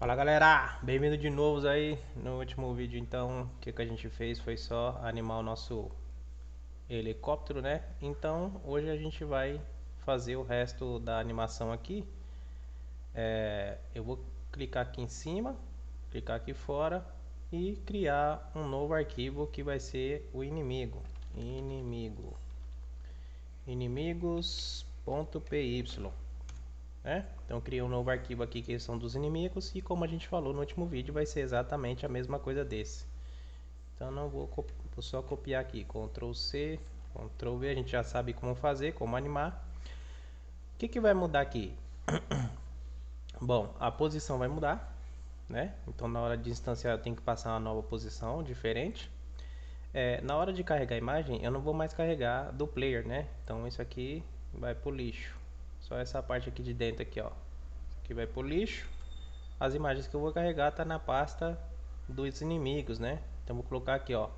Fala galera, bem-vindo de novo aí. No último vídeo então, o que a gente fez foi só animar o nosso helicóptero, né? Então hoje a gente vai fazer o resto da animação aqui. Eu vou clicar aqui em cima, clicar aqui fora e criar um novo arquivo que vai ser o inimigo. Inimigos.py, né? Então criei um novo arquivo aqui que são dos inimigos e como a gente falou no último vídeo vai ser exatamente a mesma coisa desse. Então não vou só copiar aqui, Ctrl C, Ctrl V, a gente já sabe como fazer, como animar. O que vai mudar aqui? Bom, a posição vai mudar, né? Então na hora de instanciar eu tenho que passar uma nova posição diferente. Na hora de carregar a imagem eu não vou mais carregar do player, né? Então isso aqui vai pro lixo. Só essa parte aqui de dentro aqui, ó. Isso aqui vai pro lixo. As imagens que eu vou carregar tá na pasta dos inimigos, né? Então vou colocar aqui, ó,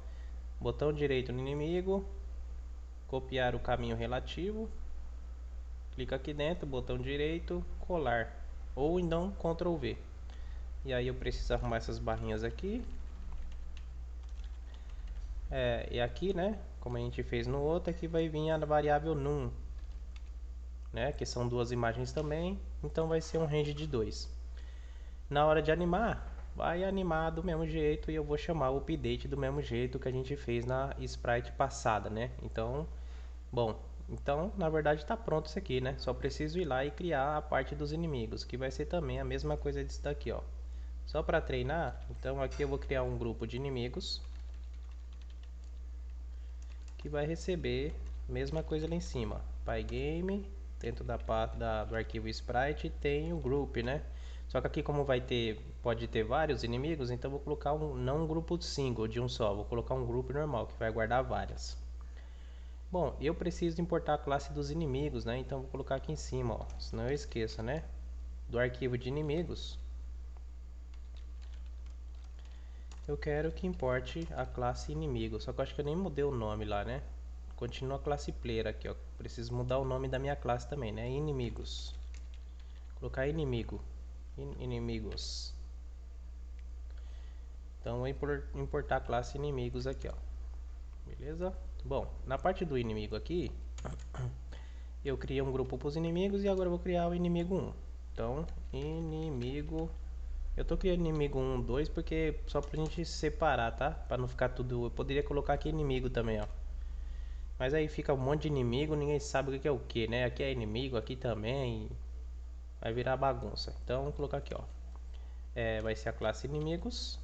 botão direito no inimigo, copiar o caminho relativo, clica aqui dentro, botão direito, colar, ou então Ctrl V. E aí eu preciso arrumar essas barrinhas aqui. E aqui, né, como a gente fez no outro, aqui vai vir a variável num, né, que são duas imagens também, então vai ser um range de 2. Na hora de animar, vai animar do mesmo jeito e eu vou chamar o update do mesmo jeito que a gente fez na sprite passada, né? Então, bom, então na verdade está pronto isso aqui, né? Só preciso ir lá e criar a parte dos inimigos, que vai ser também a mesma coisa disso daqui, ó. Só para treinar, então aqui eu vou criar um grupo de inimigos que vai receber a mesma coisa lá em cima. Pygame, dentro do arquivo sprite tem o group, né? Só que aqui como pode ter vários inimigos, então vou colocar não um grupo single de um só, vou colocar um grupo normal que vai guardar várias. Bom, eu preciso importar a classe dos inimigos, né? Então vou colocar aqui em cima, ó, senão eu esqueço, né? Do arquivo de inimigos, eu quero que importe a classe inimigo, só que eu acho que eu nem mudei o nome lá, né? Continua a classe player aqui, ó. Preciso mudar o nome da minha classe também, né? Inimigos. Colocar inimigo. Inimigos. Então vou importar a classe inimigos aqui, ó. Beleza? Bom, na parte do inimigo aqui, eu criei um grupo para os inimigos e agora eu vou criar o inimigo 1. Então, inimigo. Eu tô criando inimigo 1, 2 porque só pra gente separar, tá? Pra não ficar tudo. Eu poderia colocar aqui inimigo também, ó. Mas aí fica um monte de inimigo, ninguém sabe o que é o que, né? Aqui é inimigo, aqui também. Vai virar bagunça. Então vamos colocar aqui, ó. Vai ser a classe inimigos.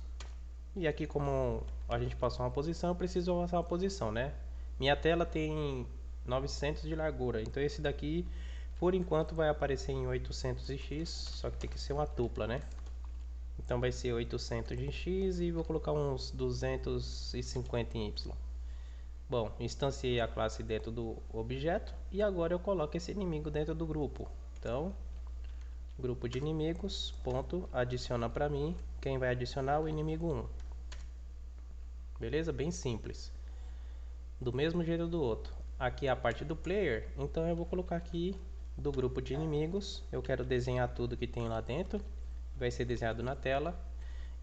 E aqui como a gente passou uma posição, eu preciso avançar uma posição, né? Minha tela tem 900 de largura, então esse daqui por enquanto vai aparecer em 800x, só que tem que ser uma dupla, né? Então vai ser 800 em x e vou colocar uns 250 em y. Bom, instanciei a classe dentro do objeto e agora eu coloco esse inimigo dentro do grupo. Então, grupo de inimigos, ponto, adiciona para mim, quem vai adicionar o inimigo 1. Beleza? Bem simples. Do mesmo jeito do outro. Aqui é a parte do player, então eu vou colocar aqui do grupo de inimigos. Eu quero desenhar tudo que tem lá dentro, vai ser desenhado na tela.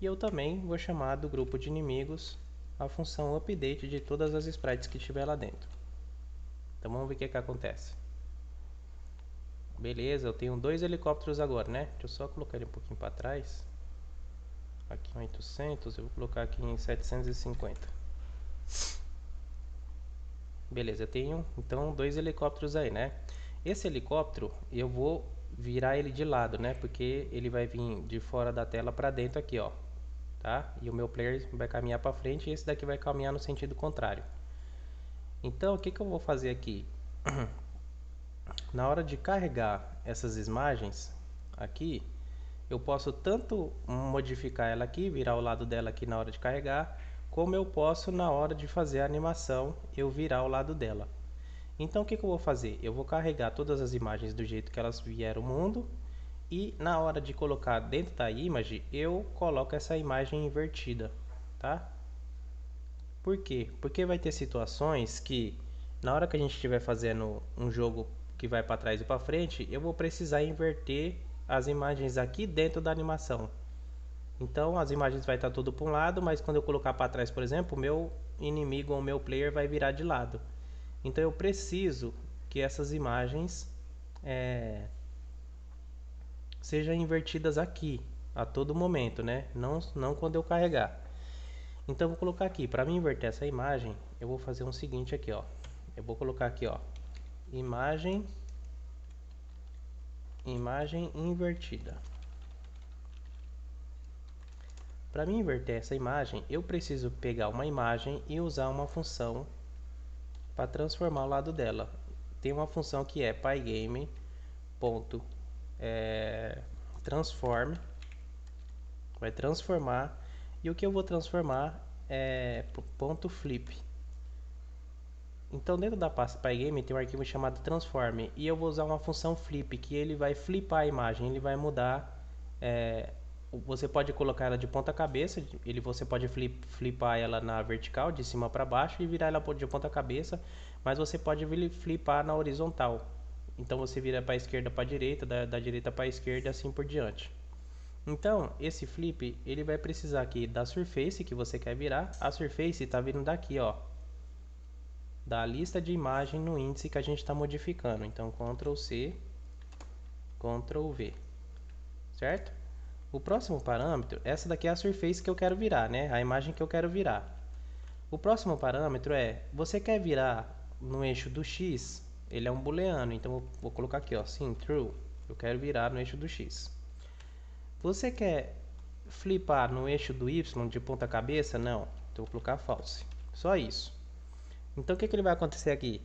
E eu também vou chamar do grupo de inimigos a função update de todas as sprites que estiver lá dentro. Então vamos ver o que acontece. Beleza, eu tenho dois helicópteros agora, né? Deixa eu só colocar ele um pouquinho para trás. Aqui em 800, eu vou colocar aqui em 750. Beleza, eu tenho então dois helicópteros aí, né? Esse helicóptero eu vou virar ele de lado, né? Porque ele vai vir de fora da tela para dentro aqui, ó. Tá? E o meu player vai caminhar para frente e esse daqui vai caminhar no sentido contrário. Então, o que eu vou fazer aqui? Na hora de carregar essas imagens aqui, eu posso tanto modificar ela aqui, virar o lado dela aqui na hora de carregar, como eu posso na hora de fazer a animação, eu virar o lado dela. Então o que eu vou fazer? Eu vou carregar todas as imagens do jeito que elas vieram ao mundo e na hora de colocar dentro da imagem, eu coloco essa imagem invertida, tá? Por quê? Porque vai ter situações que na hora que a gente estiver fazendo um jogo que vai para trás e para frente, eu vou precisar inverter as imagens aqui dentro da animação. Então as imagens vai estar tudo para um lado, mas quando eu colocar para trás, por exemplo, o meu inimigo ou o meu player vai virar de lado. Então eu preciso que essas imagens sejam invertidas aqui a todo momento, né? Não quando eu carregar. Então eu vou colocar aqui, para mim inverter essa imagem, eu vou fazer o seguinte aqui, ó. Eu vou colocar aqui, ó, imagem invertida. Para mim inverter essa imagem, eu preciso pegar uma imagem e usar uma função para transformar o lado dela. Tem uma função que é pygame.transform, vai transformar, e o que eu vou transformar é .flip. Então dentro da pasta pygame tem um arquivo chamado transform, e eu vou usar uma função flip, que ele vai flipar a imagem, ele vai mudar. Você pode colocar ela de ponta cabeça, você pode flipar ela na vertical, de cima para baixo, e virar ela de ponta cabeça, mas você pode flipar na horizontal. Então você vira para a esquerda para a direita, da direita para a esquerda e assim por diante. Então esse flip ele vai precisar aqui da surface que você quer virar. A surface está vindo daqui, ó, da lista de imagem no índice que a gente está modificando. Então Ctrl C, Ctrl V, certo? O próximo parâmetro, essa daqui é a surface que eu quero virar, né? A imagem que eu quero virar. O próximo parâmetro é, você quer virar no eixo do X, ele é um booleano, então eu vou colocar aqui, ó, sim, true, eu quero virar no eixo do X. Você quer flipar no eixo do Y de ponta cabeça? Não, então eu vou colocar false, só isso. Então o que ele vai acontecer aqui?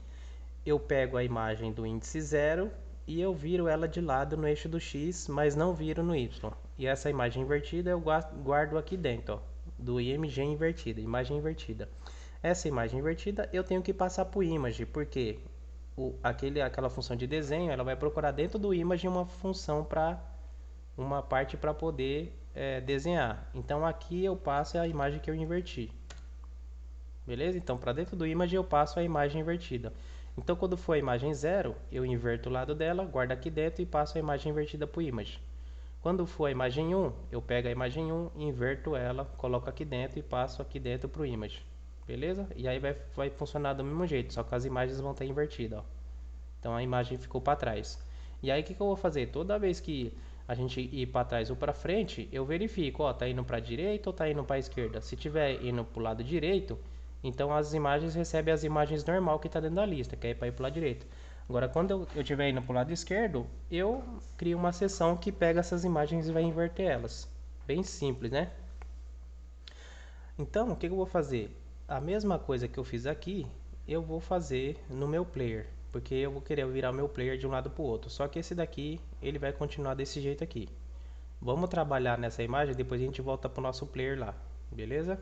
Eu pego a imagem do índice 0 e eu viro ela de lado no eixo do X, mas não viro no Y. E essa imagem invertida eu guardo aqui dentro, ó, do img invertida, imagem invertida. Essa imagem invertida eu tenho que passar para o image, porque aquela função de desenho ela vai procurar dentro do image uma função para uma parte para poder desenhar. Então aqui eu passo a imagem que eu inverti. Beleza? Então para dentro do image eu passo a imagem invertida. Então quando for a imagem 0, eu inverto o lado dela, guardo aqui dentro e passo a imagem invertida para o image. Quando for a imagem 1, eu pego a imagem 1, inverto ela, coloco aqui dentro e passo aqui dentro para o image. Beleza? E aí vai funcionar do mesmo jeito, só que as imagens vão estar invertidas, ó. Então a imagem ficou para trás. E aí o que eu vou fazer? Toda vez que a gente ir para trás ou para frente, eu verifico, ó, tá indo para a direita ou tá indo para a esquerda. Se tiver indo para o lado direito, então as imagens recebem as imagens normal que está dentro da lista, que é para ir para o lado direito. Agora quando eu estiver indo para o lado esquerdo, eu crio uma seção que pega essas imagens e vai inverter elas. Bem simples, né? Então o que eu vou fazer? A mesma coisa que eu fiz aqui, eu vou fazer no meu player, porque eu vou querer virar o meu player de um lado para o outro. Só que esse daqui, ele vai continuar desse jeito aqui. Vamos trabalhar nessa imagem, depois a gente volta para o nosso player lá, beleza?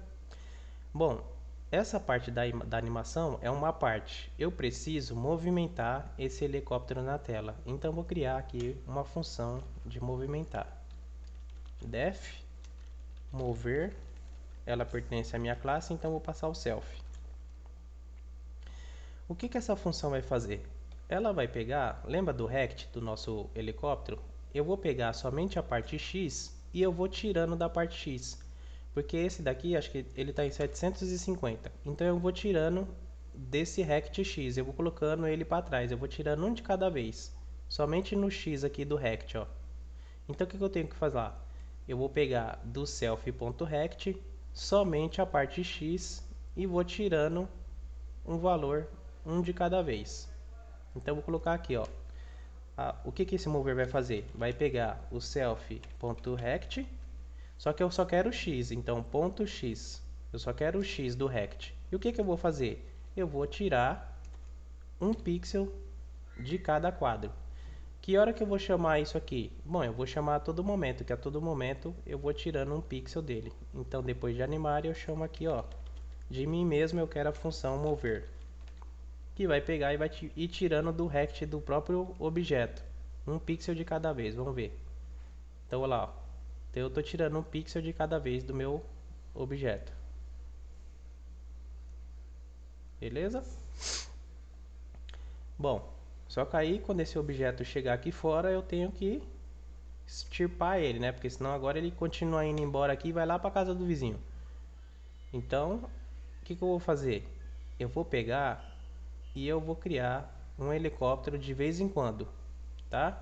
Bom, essa parte da animação é uma parte. Eu preciso movimentar esse helicóptero na tela. Então vou criar aqui uma função de movimentar. Def mover, ela pertence à minha classe, então vou passar o self. O que essa função vai fazer? Ela vai pegar, lembra do rect do nosso helicóptero? Eu vou pegar somente a parte X e eu vou tirando da parte X. Porque esse daqui, acho que ele está em 750. Então eu vou tirando desse rect X, eu vou colocando ele para trás. Eu vou tirando um de cada vez. Somente no X aqui do rect, ó. Então o que eu tenho que fazer lá? Eu vou pegar do self.rect somente a parte X e vou tirando um valor, um de cada vez. Então vou colocar aqui, ó. O que esse mover vai fazer? Vai pegar o self.rect, só que eu só quero o x, então ponto x. Eu só quero o x do rect. E o que eu vou fazer? Eu vou tirar um pixel de cada quadro. Que hora que eu vou chamar isso aqui? Bom, eu vou chamar a todo momento, que a todo momento eu vou tirando um pixel dele. Então depois de animar eu chamo aqui, ó, de mim mesmo eu quero a função mover, que vai pegar e vai ir tirando do rect do próprio objeto, um pixel de cada vez. Vamos ver. Então, olha lá, ó. Então, eu estou tirando um pixel de cada vez do meu objeto. Beleza? Bom, só que aí quando esse objeto chegar aqui fora, eu tenho que extirpar ele, né? Porque senão agora ele continua indo embora aqui e vai lá para casa do vizinho. Então, o que eu vou fazer? Eu vou pegar e eu vou criar um helicóptero de vez em quando, tá?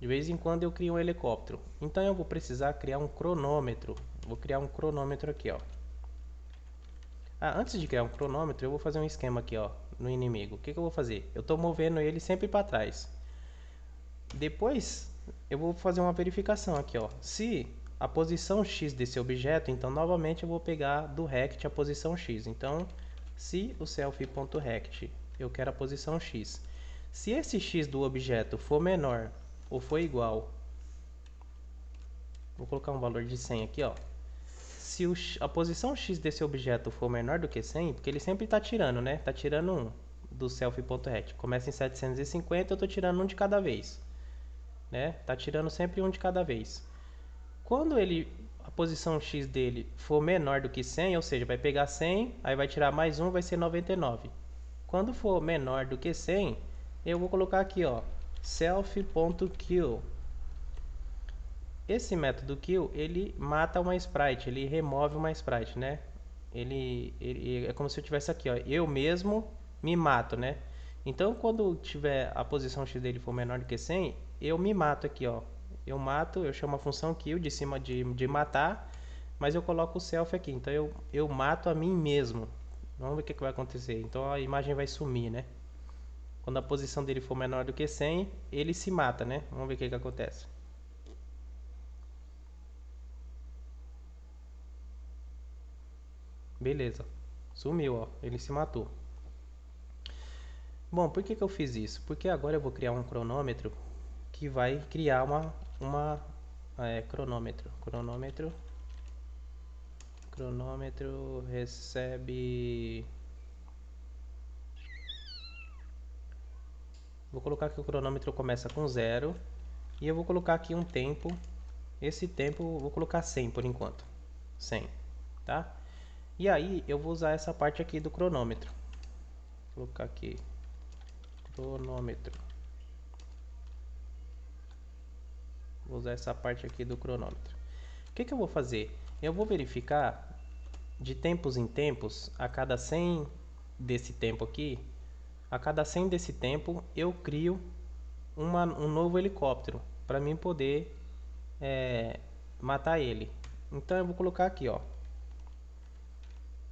De vez em quando eu crio um helicóptero. Então eu vou precisar criar um cronômetro. Vou criar um cronômetro aqui, ó. Antes de criar um cronômetro, eu vou fazer um esquema aqui, ó, no inimigo. O que eu vou fazer? Eu estou movendo ele sempre para trás. Depois, eu vou fazer uma verificação aqui, ó. Se a posição X desse objeto, então novamente eu vou pegar do rect a posição X. Então, se o self.rect eu quero a posição X. Se esse X do objeto for menor ou for igual, vou colocar um valor de 100 aqui, ó. Se a posição X desse objeto for menor do que 100, porque ele sempre está tirando, né? Está tirando um do self.rect. Começa em 750, eu estou tirando um de cada vez. Né? Tá tirando sempre um de cada vez. Quando a posição X dele for menor do que 100, ou seja, vai pegar 100, aí vai tirar mais um, vai ser 99. Quando for menor do que 100, eu vou colocar aqui, ó, self.kill. Esse método kill, ele mata uma sprite, ele remove uma sprite, né? Ele é como se eu tivesse aqui, ó, eu mesmo me mato, né? Então, quando tiver a posição X dele for menor do que 100, eu me mato aqui, ó. Eu mato, eu chamo a função kill de cima de matar, mas eu coloco o self aqui. Então, eu mato a mim mesmo. Vamos ver o que vai acontecer. Então, a imagem vai sumir, né? Quando a posição dele for menor do que 100, ele se mata, né? Vamos ver o que acontece. Beleza. Sumiu, ó. Ele se matou. Bom, por que eu fiz isso? Porque agora eu vou criar um cronômetro que vai criar cronômetro recebe. Vou colocar que o cronômetro começa com 0 e eu vou colocar aqui um tempo. Esse tempo vou colocar 100 por enquanto. 100, tá? E aí eu vou usar essa parte aqui do cronômetro. Vou colocar aqui cronômetro. Vou usar essa parte aqui do cronômetro. O que eu vou fazer? Eu vou verificar de tempos em tempos, a cada 100 desse tempo aqui, a cada 100 desse tempo eu crio um novo helicóptero para mim poder matar ele. Então eu vou colocar aqui, ó.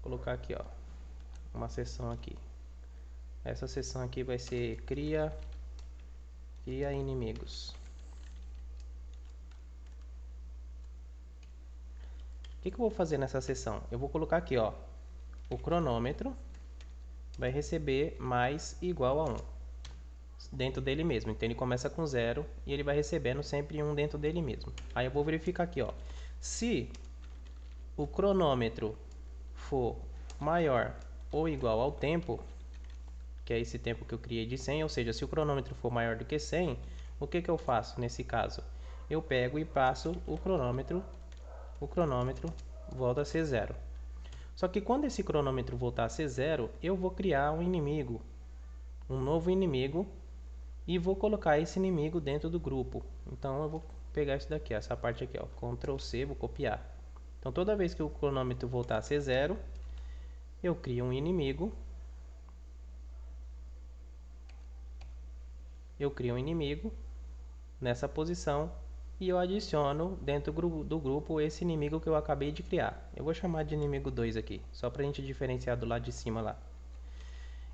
Colocar aqui, ó, uma seção aqui. Essa seção aqui vai ser cria inimigos. O que eu vou fazer nessa seção? Eu vou colocar aqui, ó, o cronômetro vai receber mais igual a 1 dentro dele mesmo. Então ele começa com 0 e ele vai recebendo sempre 1 dentro dele mesmo. Aí eu vou verificar aqui, ó, se o cronômetro for maior ou igual ao tempo, que é esse tempo que eu criei de 100, ou seja, se o cronômetro for maior do que 100, o que eu faço nesse caso? Eu pego e passo o cronômetro volta a ser 0. Só que quando esse cronômetro voltar a ser 0, eu vou criar um inimigo, um novo inimigo, e vou colocar esse inimigo dentro do grupo. Então eu vou pegar isso daqui, essa parte aqui, ó, Ctrl C, vou copiar. Então toda vez que o cronômetro voltar a ser 0, eu crio um inimigo. Eu crio um inimigo nessa posição e eu adiciono dentro do grupo esse inimigo que eu acabei de criar. Eu vou chamar de inimigo 2 aqui, só para a gente diferenciar do lado de cima lá.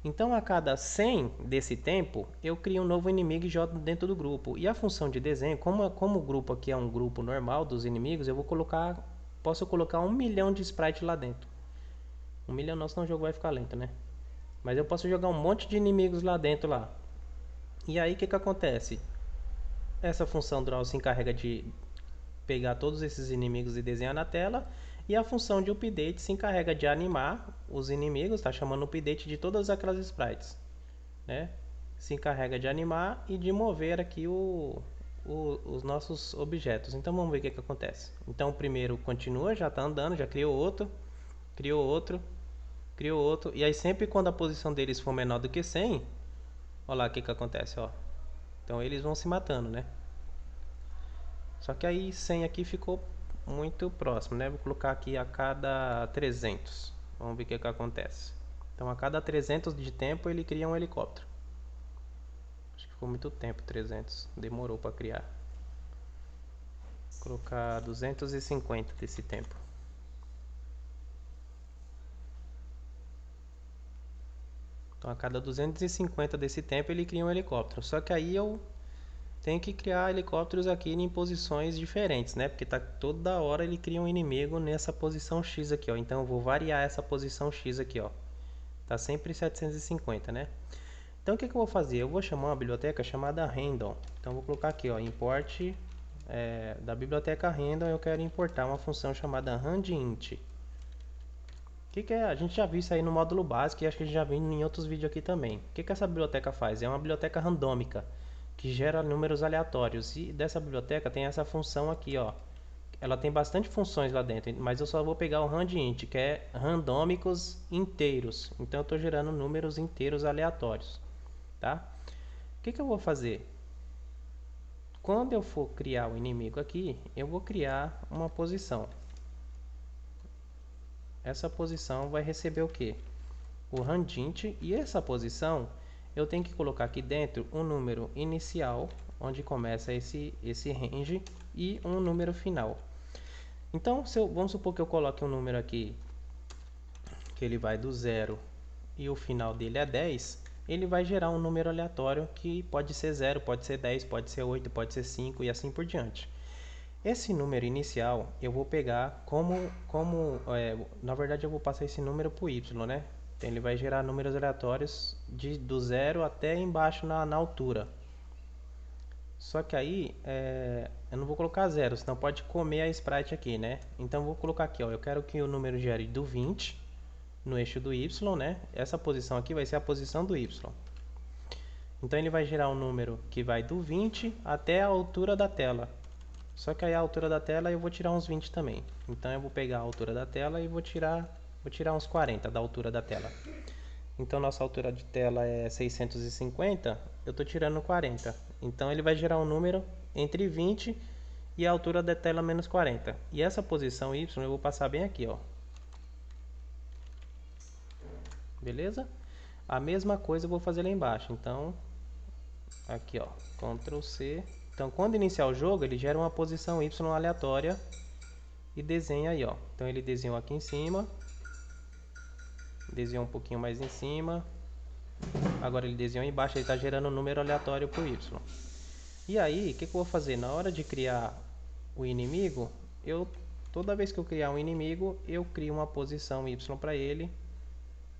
Então, a cada 100 desse tempo, eu crio um novo inimigo e jogo dentro do grupo. E a função de desenho, como o grupo aqui é um grupo normal dos inimigos, posso colocar 1 milhão de sprites lá dentro. 1 milhão não, senão o jogo vai ficar lento, né? Mas eu posso jogar um monte de inimigos lá dentro lá. E aí o que acontece? Essa função draw se encarrega de pegar todos esses inimigos e desenhar na tela. E a função de update se encarrega de animar os inimigos, está chamando o update de todas aquelas sprites, né? Se encarrega de animar e de mover aqui os nossos objetos. Então vamos ver o que acontece. Então o primeiro continua, já está andando, já criou outro, criou outro, criou outro. E aí sempre quando a posição deles for menor do que 100, olha lá o que acontece, ó. Então eles vão se matando, né? Só que aí 100 aqui ficou muito próximo, né? Vou colocar aqui a cada 300. Vamos ver o que acontece. Então a cada 300 de tempo ele cria um helicóptero. Acho que ficou muito tempo, 300. Demorou para criar. Vou colocar 250 desse tempo. Então a cada 250 desse tempo ele cria um helicóptero. Só que aí eu tenho que criar helicópteros aqui em posições diferentes, né? Porque tá toda hora ele cria um inimigo nessa posição X aqui, ó. Então eu vou variar essa posição X aqui, ó. Tá sempre 750, né? Então o que eu vou fazer? Eu vou chamar uma biblioteca chamada random. Então eu vou colocar aqui, ó, import da biblioteca random. Eu quero importar uma função chamada randint. Que é? A gente já viu isso aí no módulo básico e acho que a gente já viu em outros vídeos aqui também. O que essa biblioteca faz? É uma biblioteca randômica que gera números aleatórios. E dessa biblioteca tem essa função aqui, ó. Ela tem bastante funções lá dentro, mas eu só vou pegar o randint, que é randômicos inteiros. Então eu estou gerando números inteiros aleatórios, tá? O que eu vou fazer? Quando eu for criar o inimigo aqui, eu vou criar uma posição. Essa posição vai receber o quê? O randint, e essa posição eu tenho que colocar aqui dentro um número inicial, onde começa esse range, e um número final. Então, vamos supor que eu coloque um número aqui, que ele vai do 0 e o final dele é 10, ele vai gerar um número aleatório que pode ser 0, pode ser 10, pode ser 8, pode ser 5 e assim por diante. Esse número inicial eu vou pegar na verdade eu vou passar esse número para o y, né? Então ele vai gerar números aleatórios do 0 até embaixo na altura. Só que aí eu não vou colocar 0, senão pode comer a sprite aqui, né? Então eu vou colocar aqui, ó, eu quero que o número gere do 20 no eixo do y, né? Essa posição aqui vai ser a posição do y. Então ele vai gerar um número que vai do 20 até a altura da tela. Só que aí a altura da tela eu vou tirar uns 20 também. Então eu vou pegar a altura da tela e vou tirar uns 40 da altura da tela. Então nossa altura de tela é 650, eu estou tirando 40. Então ele vai gerar um número entre 20 e a altura da tela menos 40. E essa posição y eu vou passar bem aqui, ó. Beleza? A mesma coisa eu vou fazer lá embaixo. Então, aqui, ó, Ctrl C. Então, quando iniciar o jogo, ele gera uma posição y aleatória e desenha aí, ó. Então ele desenhou aqui em cima, desenhou um pouquinho mais em cima. Agora ele desenhou embaixo, ele está gerando um número aleatório para o y. E aí, o que eu vou fazer? Na hora de criar o inimigo, toda vez que eu criar um inimigo, eu crio uma posição y para ele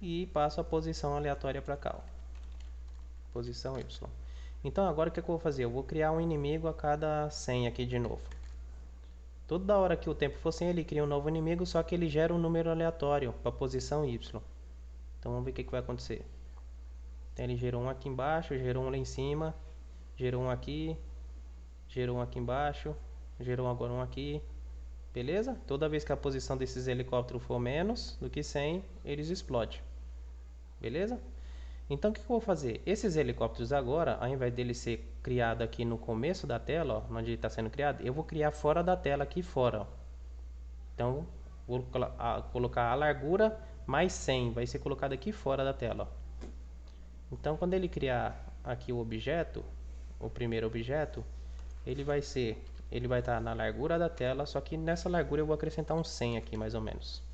e passo a posição aleatória para cá, ó. Posição y. Então agora o que eu vou fazer? Eu vou criar um inimigo a cada 100 aqui de novo. Toda hora que o tempo for 100, ele cria um novo inimigo, só que ele gera um número aleatório para a posição y. Então vamos ver o que vai acontecer. Então ele gerou um aqui embaixo, gerou um lá em cima, gerou um aqui embaixo, gerou agora um aqui. Beleza? Toda vez que a posição desses helicópteros for menos do que 100, eles explodem. Beleza? Então o que eu vou fazer? Esses helicópteros agora, ao invés dele ser criado aqui no começo da tela, ó, onde ele está sendo criado, eu vou criar fora da tela aqui fora, ó. Então vou colocar a largura mais 100, vai ser colocado aqui fora da tela, ó. Então quando ele criar aqui o objeto, o primeiro objeto, ele vai estar na largura da tela, só que nessa largura eu vou acrescentar um 100 aqui mais ou menos.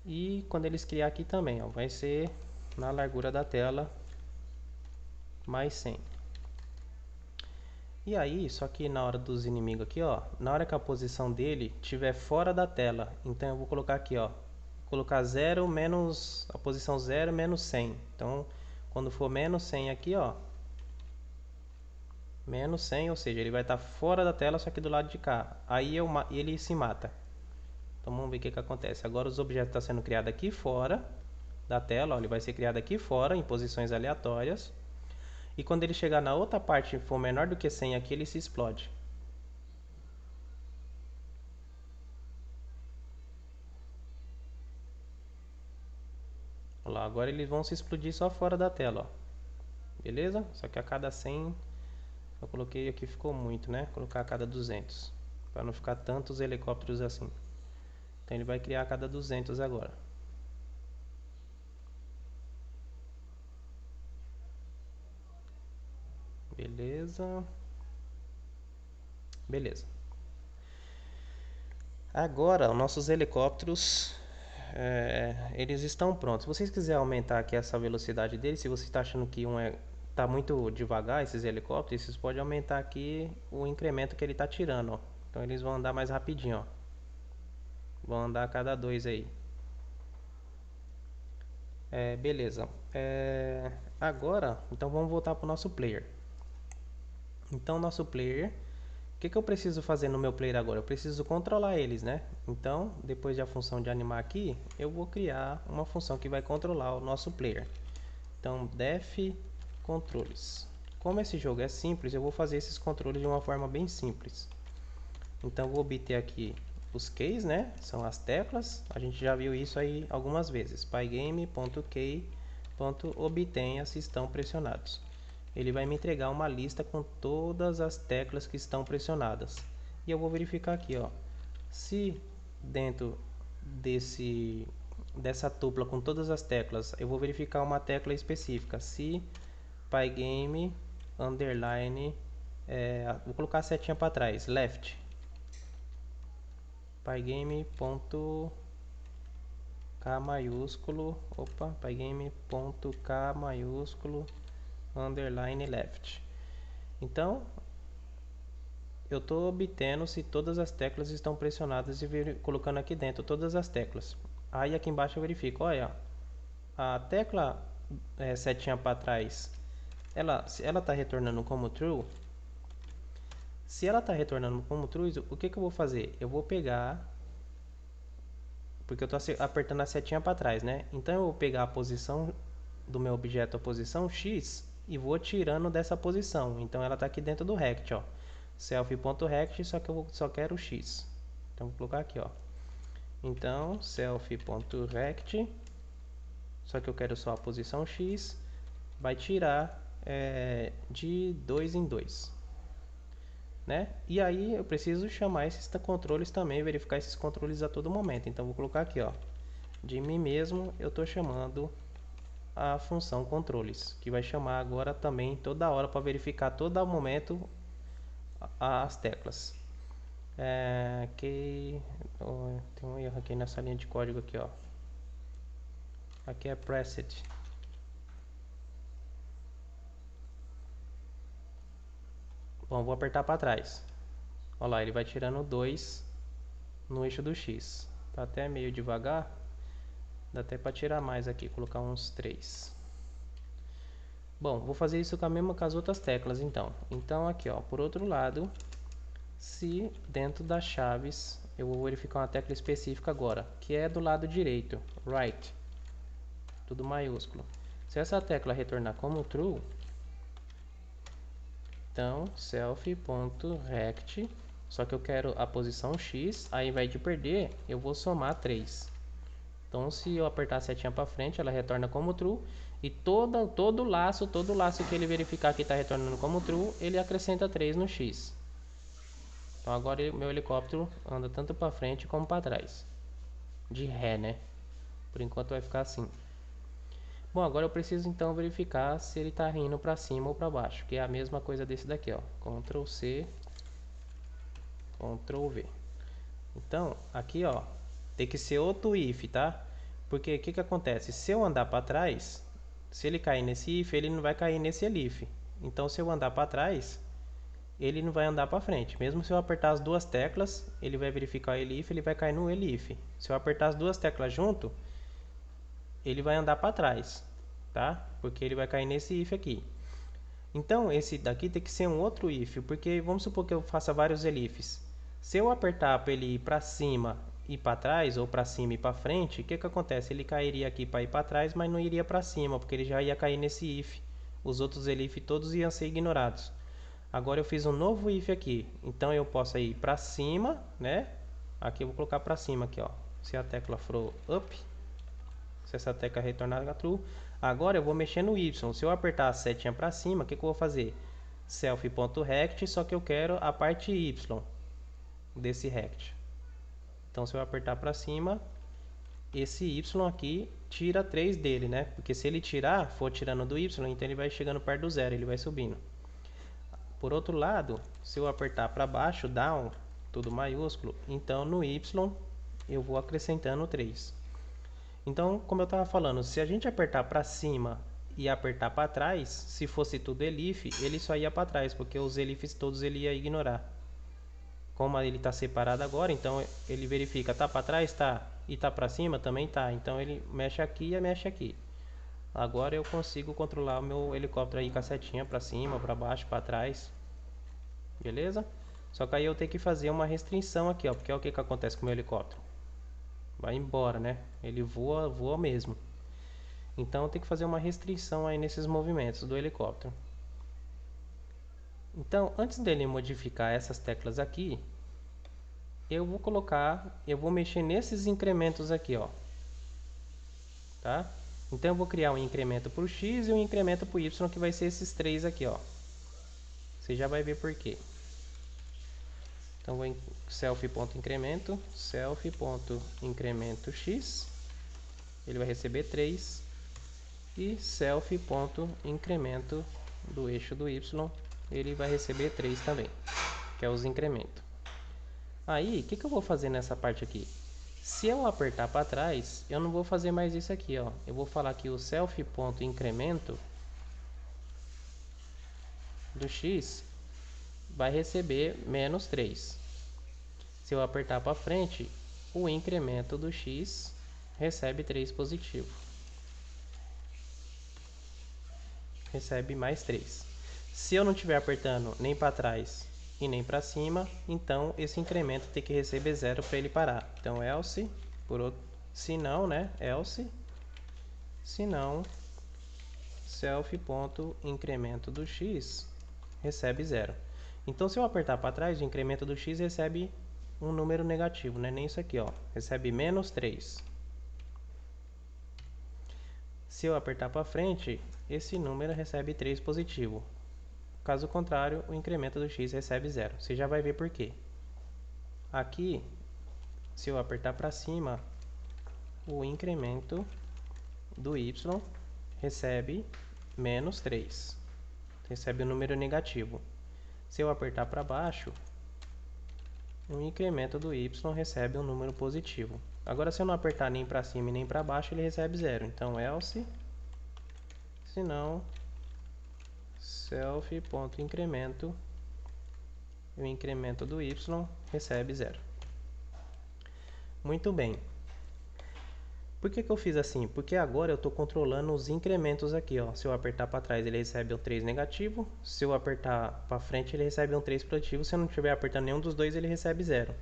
E quando eles criar aqui também, ó, vai ser na largura da tela mais 100. E aí, só que na hora dos inimigos aqui, ó, na hora que a posição dele estiver fora da tela, então eu vou colocar aqui, ó, colocar 0 menos, a posição 0 menos 100. Então, quando for menos 100 aqui, ó, menos 100, ou seja, ele vai estar fora da tela, só que do lado de cá. Aí ele se mata. Então vamos ver o que acontece. Agora os objetos estão sendo criados aqui fora da tela, ó, ele vai ser criado aqui fora, em posições aleatórias. E quando ele chegar na outra parte e for menor do que 100 aqui, ele se explode. Olha lá, agora eles vão se explodir só fora da tela, ó. Beleza? Só que a cada 100 Eu coloquei aqui, ficou muito, né? Colocar a cada 200, para não ficar tantos helicópteros assim. Então ele vai criar a cada 200 agora. Beleza. Beleza. Agora, os nossos helicópteros, eles estão prontos. Se vocês quiserem aumentar aqui essa velocidade deles, se você está achando que tá muito devagar, esses helicópteros, vocês podem aumentar aqui o incremento que ele está tirando, ó. Então eles vão andar mais rapidinho, ó. Vão andar a cada 2 aí. Beleza. Agora, então vamos voltar para o nosso player. Então, nosso player, o que eu preciso fazer no meu player agora? Eu preciso controlar eles, né? Então, depois da função de animar aqui, eu vou criar uma função que vai controlar o nosso player. Então, def controles. Como esse jogo é simples, eu vou fazer esses controles de uma forma bem simples. Então, vou obter aqui os keys, né? São as teclas. A gente já viu isso aí algumas vezes. pygame.key.obtenha se estão pressionados. Ele vai me entregar uma lista com todas as teclas que estão pressionadas. E eu vou verificar aqui, ó, se dentro dessa tupla com todas as teclas, eu vou verificar uma tecla específica. Se pygame underline, vou colocar a setinha para trás, left. Pygame.k maiúsculo, pygame.k maiúsculo underline left. Então, eu estou obtendo se todas as teclas estão pressionadas e colocando aqui dentro todas as teclas. Aí aqui embaixo eu verifico, olha, a tecla setinha para trás, ela está retornando como true. Se ela está retornando como true, o que eu vou fazer? Eu vou pegar, porque eu estou apertando a setinha para trás, né? Então eu vou pegar a posição do meu objeto, a posição X, e vou tirando dessa posição. Então ela está aqui dentro do rect, ó. Self.rect, só que eu só quero X. Então vou colocar aqui, ó. Então self.rect, só que eu quero só a posição X, vai tirar de 2 em 2, né? E aí eu preciso chamar esses controles também, verificar esses controles a todo momento. Então vou colocar aqui, ó, de mim mesmo eu estou chamando a função controles, que vai chamar agora também toda hora para verificar todo momento as teclas. Tem um erro aqui nessa linha de código aqui, ó. Aqui é preset. Bom, vou apertar para trás. Olha lá, ele vai tirando 2 no eixo do X. Tá até meio devagar. Dá até para tirar mais aqui, colocar uns 3. Bom, vou fazer isso com as outras teclas então. Então aqui, ó, por outro lado, se dentro das chaves, eu vou verificar uma tecla específica agora, que é do lado direito, right, tudo maiúsculo. Se essa tecla retornar como true, então self.rect, só que eu quero a posição X, aí ao invés de perder, eu vou somar 3. Então se eu apertar a setinha para frente, ela retorna como true, e todo laço que ele verificar que está retornando como true, ele acrescenta 3 no X. Então agora meu helicóptero anda tanto para frente como para trás. De ré, né? Por enquanto vai ficar assim. Bom, agora eu preciso então verificar se ele está indo para cima ou para baixo, que é a mesma coisa desse daqui, ó. Ctrl C, Ctrl V. Então, aqui, ó, tem que ser outro if, tá? Porque o que acontece? Se eu andar para trás, se ele cair nesse if, ele não vai cair nesse elif. Então, se eu andar para trás, ele não vai andar para frente. Mesmo se eu apertar as duas teclas, ele vai verificar o elif, ele vai cair no elif. Se eu apertar as duas teclas junto, ele vai andar para trás, tá? Porque ele vai cair nesse if aqui. Então, esse daqui tem que ser um outro if, porque vamos supor que eu faça vários elifs. Se eu apertar para ele ir para cima e para trás, ou para cima e para frente, o que acontece? Ele cairia aqui para ir para trás, mas não iria para cima, porque ele já ia cair nesse if. Os outros elif todos iam ser ignorados. Agora eu fiz um novo if aqui, então eu posso ir para cima, né? Aqui eu vou colocar para cima aqui, ó. Se a tecla for up, se essa tecla retornar true, agora eu vou mexer no Y. Se eu apertar a setinha para cima, o que eu vou fazer? self.rect, só que eu quero a parte y desse rect. Então, se eu apertar para cima, esse y aqui tira 3 dele, né? Porque se ele tirar, for tirando do y, então ele vai chegando perto do zero, ele vai subindo. Por outro lado, se eu apertar para baixo, down, tudo maiúsculo, então no y eu vou acrescentando 3. Então, como eu estava falando, se a gente apertar para cima e apertar para trás, se fosse tudo elif, ele só ia para trás, porque os elifs todos ele ia ignorar. Como ele está separado agora, então ele verifica, tá para trás, tá, e tá para cima também tá. Então ele mexe aqui e mexe aqui. Agora eu consigo controlar o meu helicóptero aí com a setinha para cima, para baixo, para trás. Beleza? Só que aí eu tenho que fazer uma restrição aqui, ó, porque é o que acontece com o meu helicóptero. Vai embora, né? Ele voa, voa mesmo. Então eu tenho que fazer uma restrição aí nesses movimentos do helicóptero. Então, antes dele modificar essas teclas aqui, eu vou mexer nesses incrementos aqui, ó. Tá? Então eu vou criar um incremento para o x e um incremento para o y, que vai ser esses três aqui, ó. Você já vai ver por quê. Então vou em self.incremento, self.incremento x, ele vai receber 3, e self.incremento do eixo do y, ele vai receber 3 também, que é os incrementos. Aí, o que eu vou fazer nessa parte aqui? Se eu apertar para trás, eu não vou fazer mais isso aqui, ó. Eu vou falar que o self.incremento do x vai receber menos 3. Se eu apertar para frente, o incremento do x recebe 3 positivo. Recebe mais 3. Se eu não estiver apertando nem para trás e nem para cima, então esse incremento tem que receber 0 para ele parar. Então, else, se não, né? Else, se não, self.incremento do x recebe 0. Então, se eu apertar para trás, o incremento do x recebe um número negativo, né? Nem isso aqui, ó. Recebe menos 3. Se eu apertar para frente, esse número recebe 3 positivo. Caso contrário, o incremento do x recebe 0. Você já vai ver por quê. Aqui, se eu apertar para cima, o incremento do y recebe menos 3. Recebe um número negativo. Se eu apertar para baixo, o incremento do y recebe um número positivo. Agora, se eu não apertar nem para cima e nem para baixo, ele recebe 0. Então, else, se não, self.incremento, o incremento do y recebe 0. Muito bem. Por que eu fiz assim? Porque agora eu estou controlando os incrementos aqui, ó. Se eu apertar para trás, ele recebe um 3 negativo. Se eu apertar para frente, ele recebe um 3 positivo. Se eu não estiver apertando nenhum dos dois, ele recebe 0.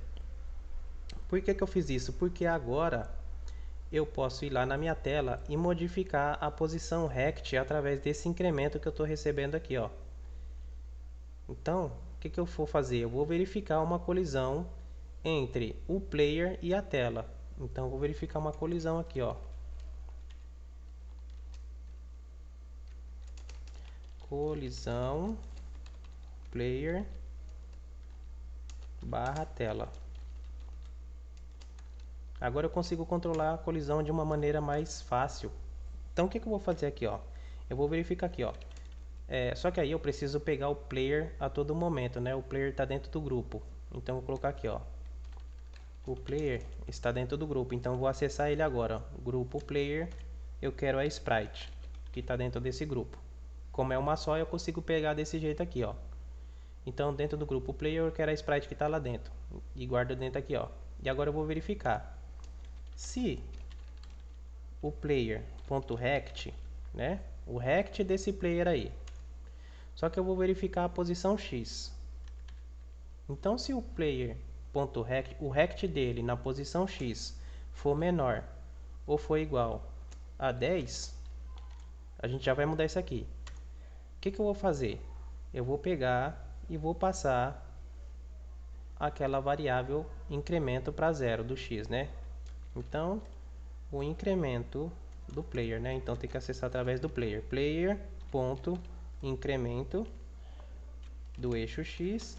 Por que eu fiz isso? Porque agora eu posso ir lá na minha tela e modificar a posição rect através desse incremento que eu estou recebendo aqui, ó. Então, o que eu vou fazer? Eu vou verificar uma colisão entre o player e a tela. Então, eu vou verificar uma colisão aqui, ó. Colisão player barra tela. Agora eu consigo controlar a colisão de uma maneira mais fácil. Então, o que eu vou fazer aqui, ó? Eu vou verificar aqui, ó. Só que aí eu preciso pegar o player a todo momento, né? O player está dentro do grupo. Então, eu vou colocar aqui, ó. O player está dentro do grupo. Então, eu vou acessar ele agora, ó. Grupo player, eu quero a sprite, que está dentro desse grupo. Como é uma só, eu consigo pegar desse jeito aqui, ó. Então, dentro do grupo player, eu quero a sprite que está lá dentro. E guardo dentro aqui, ó. E agora eu vou verificar. Se o player.rect, né? O rect desse player aí. Só que eu vou verificar a posição x. Então, se o player.rect, o rect dele na posição x for menor ou for igual a 10, a gente já vai mudar isso aqui. O que eu vou fazer? Eu vou pegar e vou passar aquela variável incremento para 0 do x, né? Então, o incremento do player, né? Então, tem que acessar através do player. Player.incremento do eixo x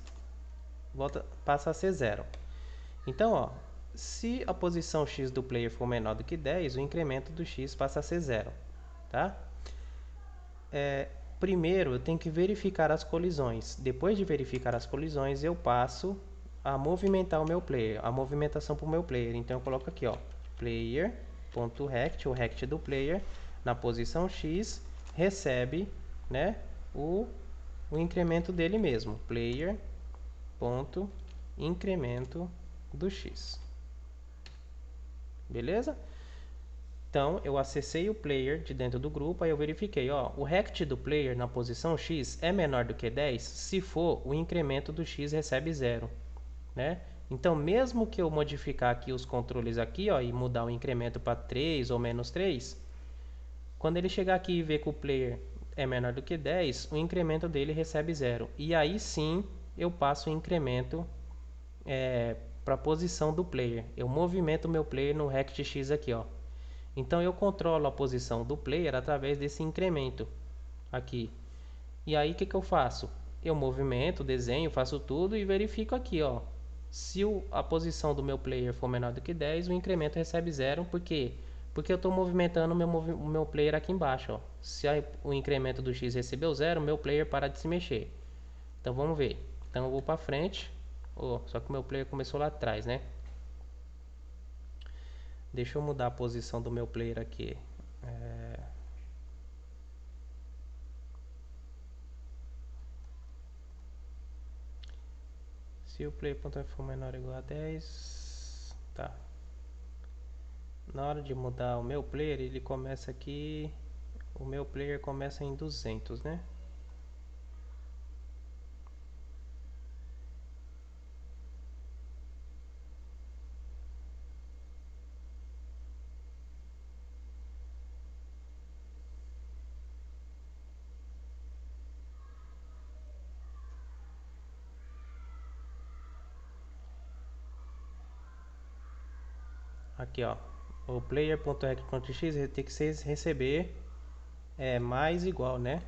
passa a ser 0. Então, ó, se a posição x do player for menor do que 10, o incremento do x passa a ser 0, tá? Primeiro, eu tenho que verificar as colisões. Depois de verificar as colisões, eu passo a movimentar o meu player, a movimentação para o meu player. Então, eu coloco aqui, ó, player.rect, o rect do player, na posição x, recebe, né, o incremento dele mesmo, player.incremento do x. Beleza? Então, eu acessei o player de dentro do grupo, aí eu verifiquei, ó, o rect do player na posição x é menor do que 10? Se for, o incremento do x recebe 0, né? Então, mesmo que eu modificar aqui os controles aqui, ó, e mudar o incremento para 3 ou menos 3, quando ele chegar aqui e ver que o player é menor do que 10, o incremento dele recebe 0. E aí sim, eu passo o incremento para a posição do player. Eu movimento o meu player no rect x aqui, ó. Então, eu controlo a posição do player através desse incremento aqui. E aí, o que eu faço? Eu movimento, desenho, faço tudo e verifico aqui, ó. Se a posição do meu player for menor do que 10, o incremento recebe 0. Por quê? Porque eu estou movimentando o meu player aqui embaixo, ó. Se o incremento do x recebeu 0, o meu player para de se mexer. Então, vamos ver. Então, eu vou para frente. Só que o meu player começou lá atrás, né? Deixa eu mudar a posição do meu player aqui. Se o player.f for menor ou igual a 10, tá. Na hora de mudar o meu player, ele começa aqui, o meu player começa em 200, né? Aqui, ó, o player.rect.x tem que receber mais igual, né?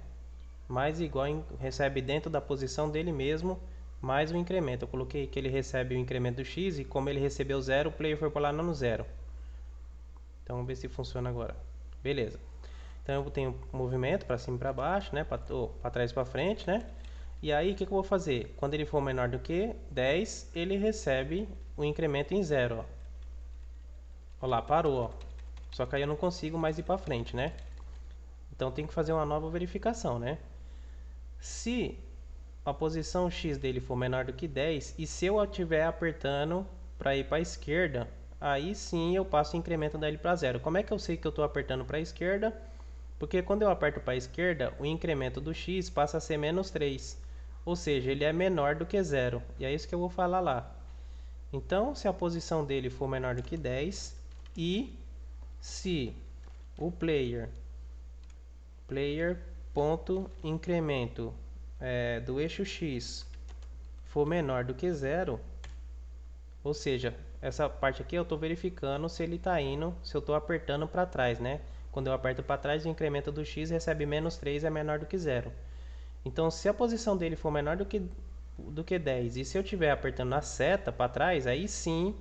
Mais igual recebe dentro da posição dele mesmo mais o incremento. Eu coloquei que ele recebe o incremento do x e como ele recebeu 0, o player foi por lá no 0. Então vamos ver se funciona agora. Beleza. Então eu tenho movimento para cima e para baixo, né? Para trás e para frente, né? E aí o que eu vou fazer? Quando ele for menor do que 10, ele recebe o incremento em 0, ó. Olha lá, parou, ó. Só que aí eu não consigo mais ir para frente, né? Então tem que fazer uma nova verificação, né? Se a posição x dele for menor do que 10 e se eu estiver apertando para ir para a esquerda, aí sim eu passo o incremento dele para 0. Como é que eu sei que eu estou apertando para a esquerda? Porque quando eu aperto para a esquerda, o incremento do x passa a ser menos 3. Ou seja, ele é menor do que 0. E é isso que eu vou falar lá. Então, se a posição dele for menor do que 10 e se o player.incremento do eixo x for menor do que 0, ou seja, essa parte aqui eu estou verificando se ele está indo, se eu estou apertando para trás, né? Quando eu aperto para trás, o incremento do x recebe menos 3, é menor do que 0. Então, se a posição dele for menor do que 10 e se eu estiver apertando a seta para trás, aí sim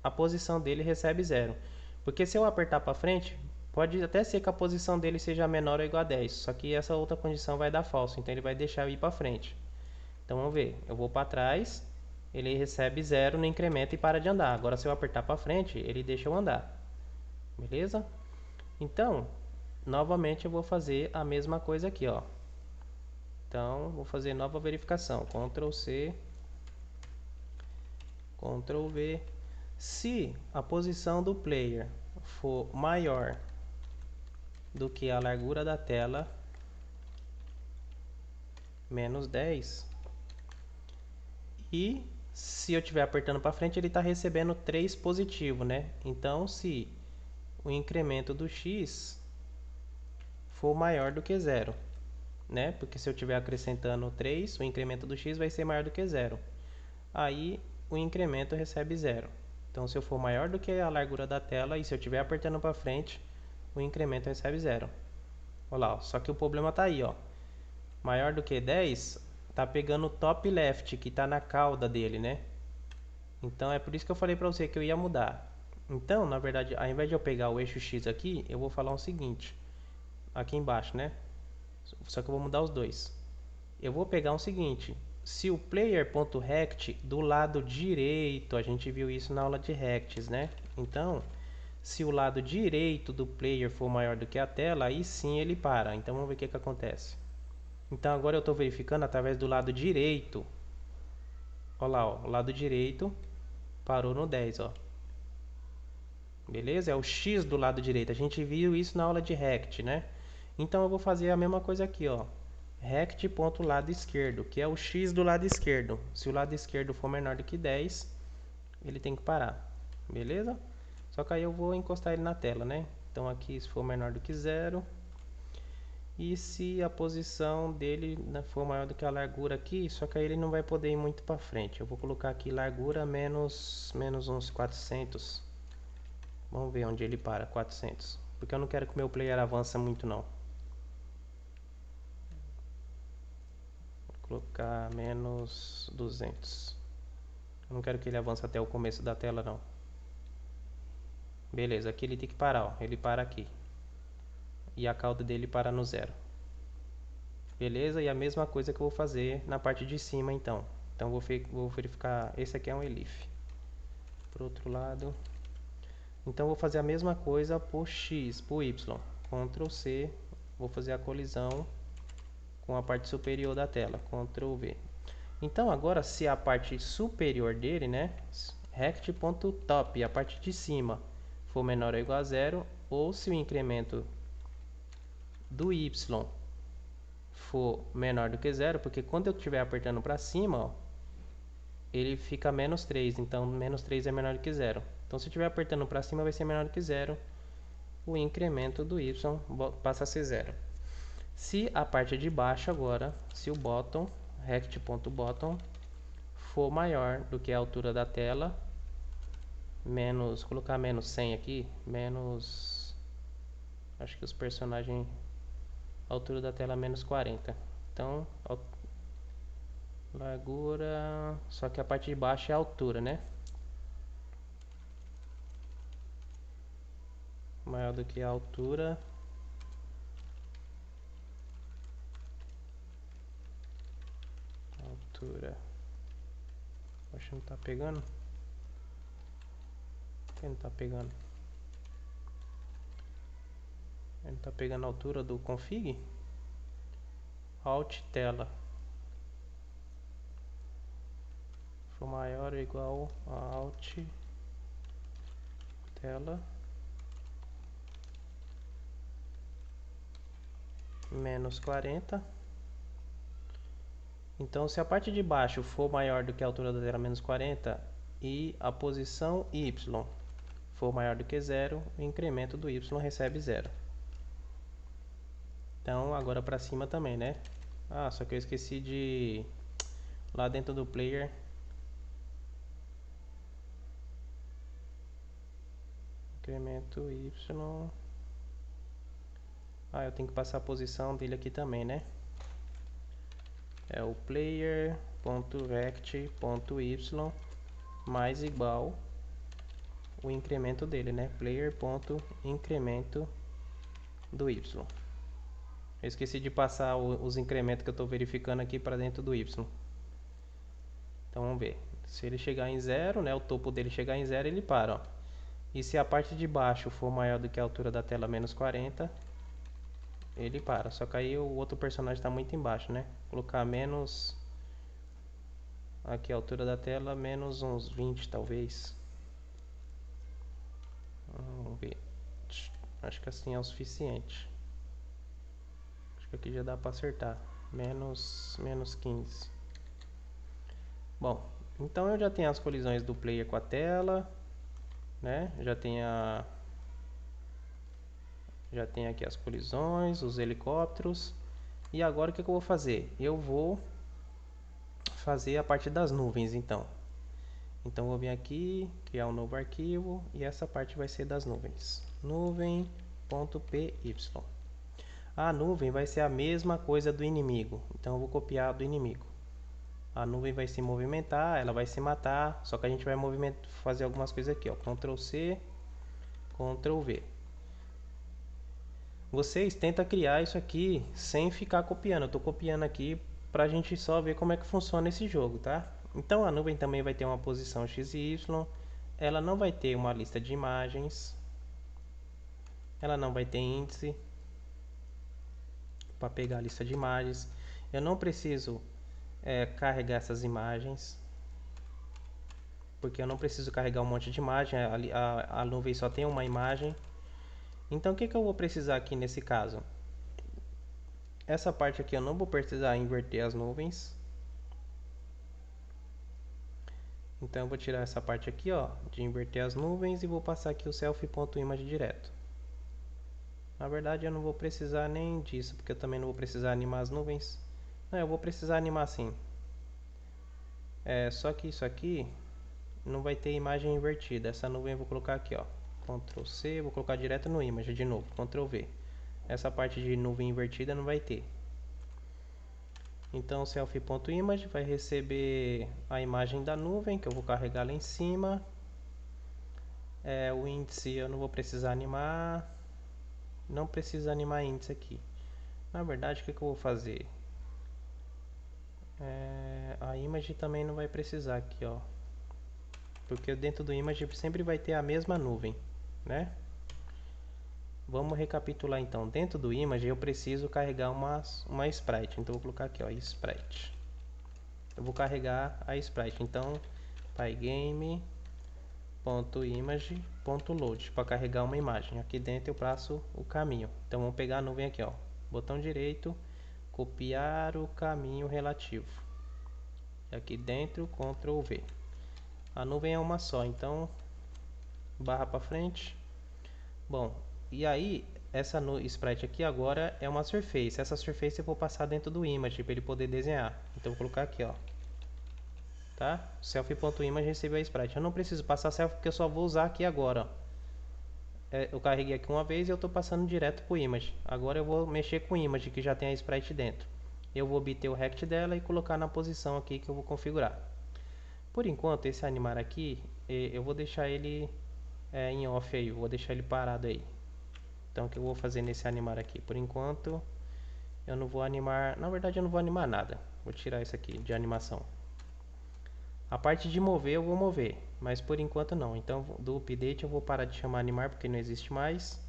a posição dele recebe 0. Porque se eu apertar para frente, pode até ser que a posição dele seja menor ou igual a 10, só que essa outra condição vai dar falso, então ele vai deixar eu ir para frente. Então vamos ver, eu vou para trás, ele recebe 0 no incremento e para de andar. Agora se eu apertar para frente, ele deixa eu andar. Beleza? Então, novamente eu vou fazer a mesma coisa aqui, ó. Então, vou fazer nova verificação. Ctrl C, Ctrl V. Se a posição do player for maior do que a largura da tela, menos 10, e se eu estiver apertando para frente, ele está recebendo 3 positivo, né? Então, se o incremento do x for maior do que 0, né? Porque se eu estiver acrescentando 3, o incremento do x vai ser maior do que 0. Aí, o incremento recebe 0. Então, se eu for maior do que a largura da tela e se eu estiver apertando para frente, o incremento recebe 0. Olha lá, ó. Só que o problema está aí, ó. Maior do que 10, tá pegando o top left, que tá na cauda dele, né? Então é por isso que eu falei pra você que eu ia mudar. Então, na verdade, ao invés de eu pegar o eixo X aqui, eu vou falar o seguinte. Aqui embaixo, né? Só que eu vou mudar os dois. Eu vou pegar o seguinte. Se o player.rect do lado direito, a gente viu isso na aula de rects, né? Então, se o lado direito do player for maior do que a tela, aí sim ele para. Então vamos ver o que acontece. Então agora eu estou verificando através do lado direito. Olha lá, ó, o lado direito parou no 10, ó. Beleza? É o X do lado direito. A gente viu isso na aula de rect, né? Então eu vou fazer a mesma coisa aqui, ó. Rect.lado esquerdo, que é o X do lado esquerdo. Se o lado esquerdo for menor do que 10, ele tem que parar. Beleza? Só que aí eu vou encostar ele na tela, né? Então aqui se for menor do que 0. E se a posição dele for maior do que a largura aqui, só que aí ele não vai poder ir muito para frente. Eu vou colocar aqui largura menos uns 400. Vamos ver onde ele para, 400. Porque eu não quero que o meu player avance muito não. Vou colocar menos 200. Eu não quero que ele avance até o começo da tela não. Beleza, aqui ele tem que parar, ó. Ele para aqui. E a cauda dele para no 0. Beleza? E a mesma coisa que eu vou fazer na parte de cima então. Então vou verificar. Esse aqui é um elif. Por outro lado. Então vou fazer a mesma coisa por X, por Y. Ctrl C. Vou fazer a colisão com a parte superior da tela. Ctrl V. Então agora se a parte superior dele, né? Rect.top, a parte de cima, for menor ou igual a 0. Ou se o incremento do Y for menor do que 0, porque quando eu estiver apertando para cima, ó, ele fica menos 3, então menos 3 é menor do que 0. Então se eu estiver apertando para cima vai ser menor do que 0, o incremento do y passa a ser 0. Se a parte de baixo agora, se o bottom, rect.bottom, for maior do que a altura da tela, menos, vou colocar menos 100 aqui, menos, acho que os personagens, a altura da tela menos 40. Então, largura, só que a parte de baixo é a altura, né? Maior do que a altura. Altura. Acho que não tá pegando. Por que não tá pegando? Ele não tá pegando a altura do config? Alt tela. For maior ou igual a Alt tela menos 40. Então se a parte de baixo for maior do que a altura da tela menos 40 e a posição Y for maior do que 0, o incremento do Y recebe 0. Então agora para cima também, né? Ah, só que eu esqueci de lá dentro do player incremento Y. Ah, eu tenho que passar a posição dele aqui também, né? É o player.rect.y mais igual o incremento dele, né? Player.incremento do y. Eu esqueci de passar os incrementos que eu estou verificando aqui para dentro do y. Então vamos ver. Se ele chegar em 0, né? O topo dele chegar em 0, ele para, ó. E se a parte de baixo for maior do que a altura da tela menos 40, ele para. Só que aí o outro personagem está muito embaixo, né? Vou colocar menos... Aqui a altura da tela, menos uns 20 talvez. Vamos ver. Acho que assim é o suficiente. Acho que aqui já dá para acertar. Menos 15. Bom, então eu já tenho as colisões do player com a tela, né? Já tenho aqui as colisões, os helicópteros. E agora o que eu vou fazer? Eu vou fazer a parte das nuvens, então. Então vou vir aqui, criar um novo arquivo e essa parte vai ser das nuvens. Nuvem.py. A nuvem vai ser a mesma coisa do inimigo, então eu vou copiar do inimigo. A nuvem vai se movimentar, ela vai se matar, só que a gente vai fazer algumas coisas aqui, ó. Ctrl C, Ctrl V. Vocês tentam criar isso aqui sem ficar copiando. Eu estou copiando aqui para a gente só ver como é que funciona esse jogo, tá? Então a nuvem também vai ter uma posição x e y. Ela não vai ter uma lista de imagens. Ela não vai ter índice para pegar a lista de imagens. Eu não preciso carregar essas imagens, porque eu não preciso carregar um monte de imagem. A nuvem só tem uma imagem. Então o que eu vou precisar aqui nesse caso? Essa parte aqui eu não vou precisar inverter as nuvens. Então eu vou tirar essa parte aqui, ó, de inverter as nuvens e vou passar aqui o self.image direto. Na verdade eu não vou precisar nem disso, porque eu também não vou precisar animar as nuvens. Não, eu vou precisar animar sim. Só que isso aqui não vai ter imagem invertida. Essa nuvem eu vou colocar aqui, ó. Ctrl C, vou colocar direto no image de novo, Ctrl V. Essa parte de nuvem invertida não vai ter. Então o self.image vai receber a imagem da nuvem que eu vou carregar lá em cima. O índice eu não vou precisar animar. Não precisa animar índice aqui. Na verdade, o que eu vou fazer? A image também não vai precisar aqui, ó. Porque dentro do image sempre vai ter a mesma nuvem, né? Vamos recapitular então. Dentro do image eu preciso carregar uma sprite. Então eu vou colocar aqui, ó, sprite. Eu vou carregar a sprite. Então, pygame.image.load para carregar uma imagem. Aqui dentro eu passo o caminho. Então vamos pegar a nuvem aqui, ó. Botão direito, copiar o caminho relativo. E aqui dentro, Ctrl V. A nuvem é uma só, então barra para frente. Bom, e aí essa sprite aqui agora é uma surface. Essa surface eu vou passar dentro do image para ele poder desenhar. Então eu vou colocar aqui, ó. Tá? Self.image recebeu a sprite. Eu não preciso passar self porque eu só vou usar aqui agora, ó. Eu carreguei aqui uma vez e eu estou passando direto para o image. Agora eu vou mexer com o image que já tem a sprite dentro. Eu vou obter o rect dela e colocar na posição aqui que eu vou configurar. Por enquanto, esse animar aqui, eu vou deixar ele em off aí, vou deixar ele parado aí. Então o que eu vou fazer nesse animar aqui? Por enquanto, eu não vou animar, na verdade eu não vou animar nada. Vou tirar isso aqui de animação. A parte de mover eu vou mover, mas por enquanto não. Então do update eu vou parar de chamar animar porque não existe mais.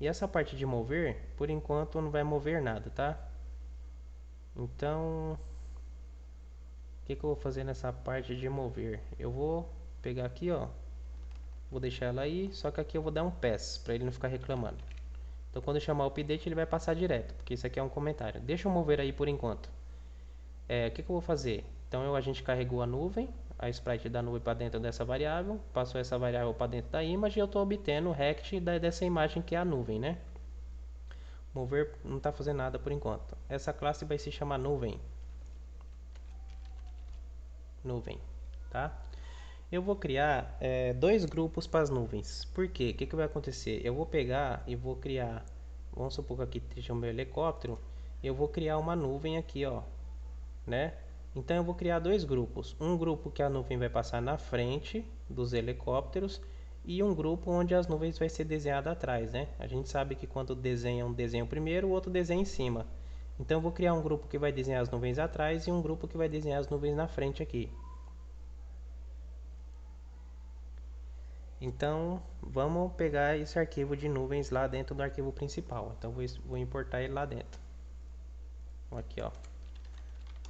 E essa parte de mover, por enquanto não vai mover nada, tá? Então, o que eu vou fazer nessa parte de mover? Eu vou pegar aqui, ó. Vou deixar ela aí, só que aqui eu vou dar um pass para ele não ficar reclamando. Então quando eu chamar o update ele vai passar direto, porque isso aqui é um comentário. Deixa eu mover aí por enquanto. O que eu vou fazer? Então a gente carregou a nuvem, a sprite da nuvem para dentro dessa variável, passou essa variável para dentro da image e eu estou obtendo o rect dessa imagem que é a nuvem, né? Mover não está fazendo nada por enquanto. Essa classe vai se chamar nuvem. Nuvem, tá? Eu vou criar dois grupos para as nuvens. Por quê? O que vai acontecer? Eu vou pegar e vou criar, vamos supor que aqui esteja o meu helicóptero, eu vou criar uma nuvem aqui, ó, né? Então eu vou criar dois grupos. Um grupo que a nuvem vai passar na frente dos helicópteros e um grupo onde as nuvens vai ser desenhada atrás, né? A gente sabe que quando desenha um desenho primeiro, o outro desenha em cima. Então eu vou criar um grupo que vai desenhar as nuvens atrás e um grupo que vai desenhar as nuvens na frente aqui. Então, vamos pegar esse arquivo de nuvens lá dentro do arquivo principal. Então, vou importar ele lá dentro. Aqui, ó.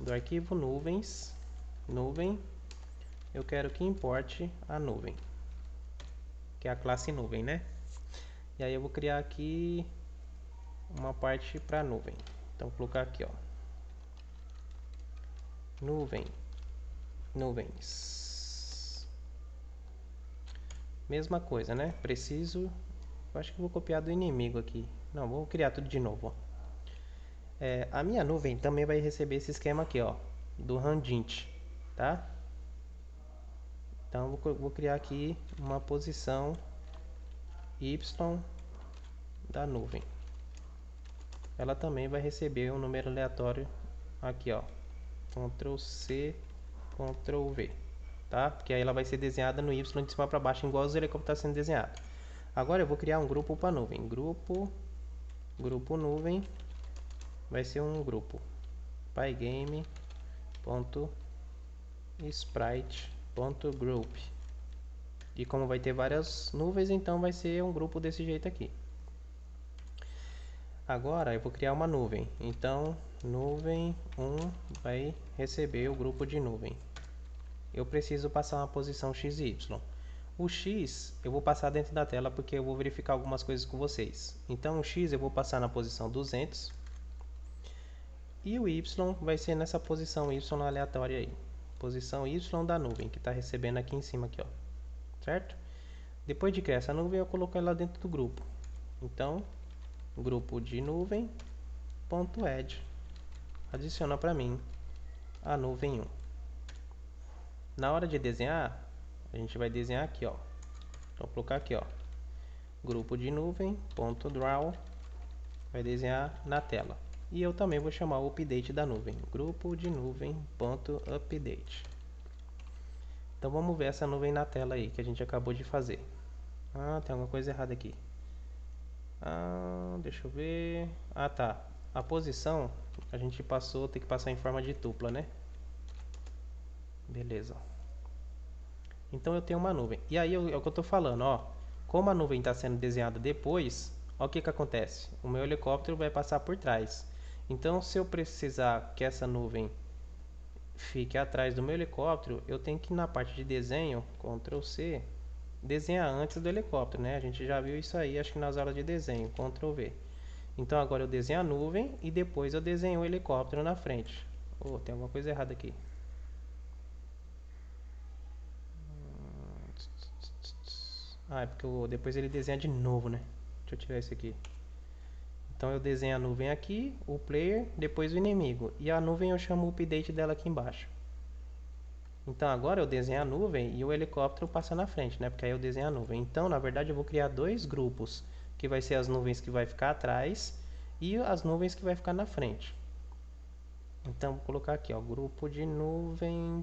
Do arquivo nuvens, nuvem, eu quero que importe a nuvem, que é a classe nuvem, né? E aí eu vou criar aqui uma parte para nuvem. Então, vou colocar aqui, ó. Nuvem, nuvens. Mesma coisa, né? Preciso, eu acho que vou copiar do inimigo aqui. Não, vou criar tudo de novo, ó. A minha nuvem também vai receber esse esquema aqui, ó, do Handint, tá? Então vou criar aqui uma posição Y da nuvem. Ela também vai receber um número aleatório aqui, ó. Ctrl C, Ctrl V, tá? Porque aí ela vai ser desenhada no Y de cima para baixo, igual os helicópteros está sendo desenhado. Agora eu vou criar um grupo para nuvem. Grupo nuvem vai ser um grupo pygame.sprite.group. E como vai ter várias nuvens, então vai ser um grupo desse jeito aqui. Agora eu vou criar uma nuvem. Então, nuvem 1 vai receber o grupo de nuvem. Eu preciso passar uma posição x e y. O x eu vou passar dentro da tela porque eu vou verificar algumas coisas com vocês. Então, o x eu vou passar na posição 200. E o y vai ser nessa posição y aleatória aí. Posição y da nuvem, que está recebendo aqui em cima, aqui, ó. Certo? Depois de criar essa nuvem, eu coloco ela dentro do grupo. Então, grupo de nuvem.add adiciona para mim a nuvem 1. Na hora de desenhar, a gente vai desenhar aqui, ó. Vou colocar aqui, ó. Grupo de nuvem.draw vai desenhar na tela. E eu também vou chamar o update da nuvem. Grupo de nuvem.update. Então vamos ver essa nuvem na tela aí que a gente acabou de fazer. Ah, tem alguma coisa errada aqui. Deixa eu ver. Ah, tá. A posição a gente passou, tem que passar em forma de tupla, né? Beleza. Então eu tenho uma nuvem. E aí é o que eu estou falando, ó. Como a nuvem está sendo desenhada depois, ó, o que acontece? O meu helicóptero vai passar por trás. Então, se eu precisar que essa nuvem fique atrás do meu helicóptero, eu tenho que ir na parte de desenho, Ctrl C, desenhar antes do helicóptero, né? A gente já viu isso aí, acho que nas aulas de desenho, Ctrl V. Então agora eu desenho a nuvem e depois eu desenho o helicóptero na frente. Oh, tem alguma coisa errada aqui. É porque depois ele desenha de novo, né? Deixa eu tirar isso aqui. Então eu desenho a nuvem aqui, o player, depois o inimigo. E a nuvem eu chamo o update dela aqui embaixo. Então agora eu desenho a nuvem e o helicóptero passa na frente, né? Porque aí eu desenho a nuvem. Então, na verdade, eu vou criar dois grupos, que vai ser as nuvens que vai ficar atrás e as nuvens que vai ficar na frente. Então, vou colocar aqui, ó, grupo de nuvem,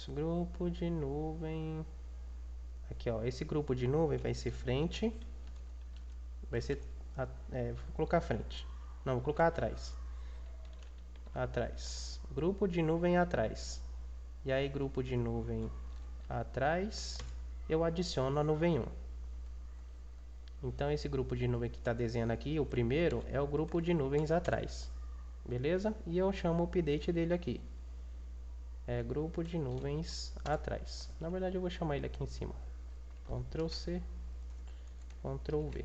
grupo de nuvem. Aqui, ó, esse grupo de nuvem vai ser frente, vai ser, vou colocar frente. Não, vou colocar atrás. Atrás. Grupo de nuvem atrás. E aí, grupo de nuvem atrás, eu adiciono a nuvem 1. Então, esse grupo de nuvem que está desenhando aqui, o primeiro, é o grupo de nuvens atrás. Beleza? E eu chamo o update dele aqui. É grupo de nuvens atrás. Na verdade, eu vou chamar ele aqui em cima. Ctrl C, Ctrl V.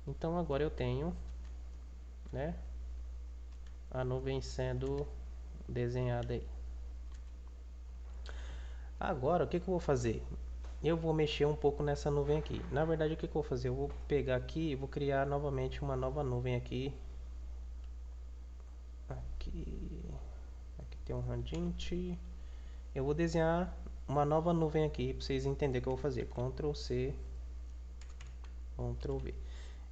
Então, agora eu tenho, né, a nuvem sendo desenhada aí. Agora, o que eu vou fazer? Eu vou mexer um pouco nessa nuvem aqui. Na verdade, o que eu vou fazer? Eu vou pegar aqui e vou criar novamente uma nova nuvem aqui. Aqui tem um radiante. Eu vou desenhar uma nova nuvem aqui para vocês entenderem o que eu vou fazer. Ctrl C, Ctrl V.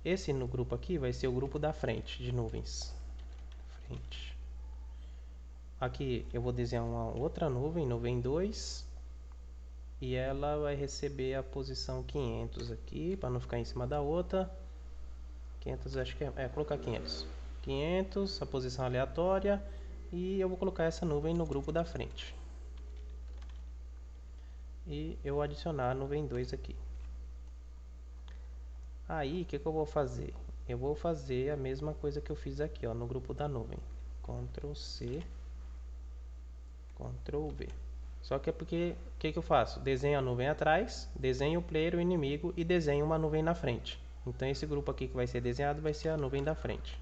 Esse no grupo aqui vai ser o grupo da frente de nuvens. Frente. Aqui eu vou desenhar uma outra nuvem, nuvem 2. E ela vai receber a posição 500 aqui, para não ficar em cima da outra. 500, acho que colocar 500. 500, a posição aleatória. E eu vou colocar essa nuvem no grupo da frente. E eu adicionar a nuvem 2 aqui. Aí, o que eu vou fazer? Eu vou fazer a mesma coisa que eu fiz aqui, ó, no grupo da nuvem. Ctrl C, Ctrl V. Só que é porque, o que eu faço? Desenho a nuvem atrás, desenho o player, o inimigo e desenho uma nuvem na frente. Então esse grupo aqui que vai ser desenhado vai ser a nuvem da frente.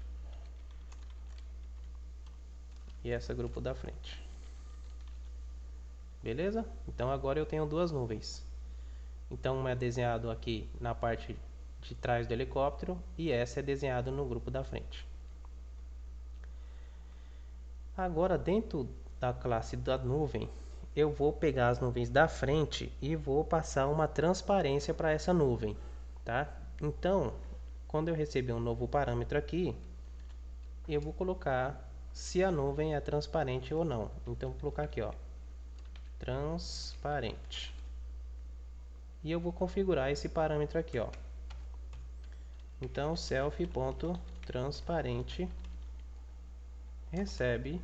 E essa grupo da frente. Beleza? Então agora eu tenho duas nuvens. Então uma é desenhado aqui na parte de trás do helicóptero e essa é desenhada no grupo da frente. Agora dentro da classe da nuvem, eu vou pegar as nuvens da frente e vou passar uma transparência para essa nuvem, tá? Então, quando eu receber um novo parâmetro aqui, eu vou colocar se a nuvem é transparente ou não. Então, vou colocar aqui, ó, transparente. E eu vou configurar esse parâmetro aqui, ó. Então, self.transparente recebe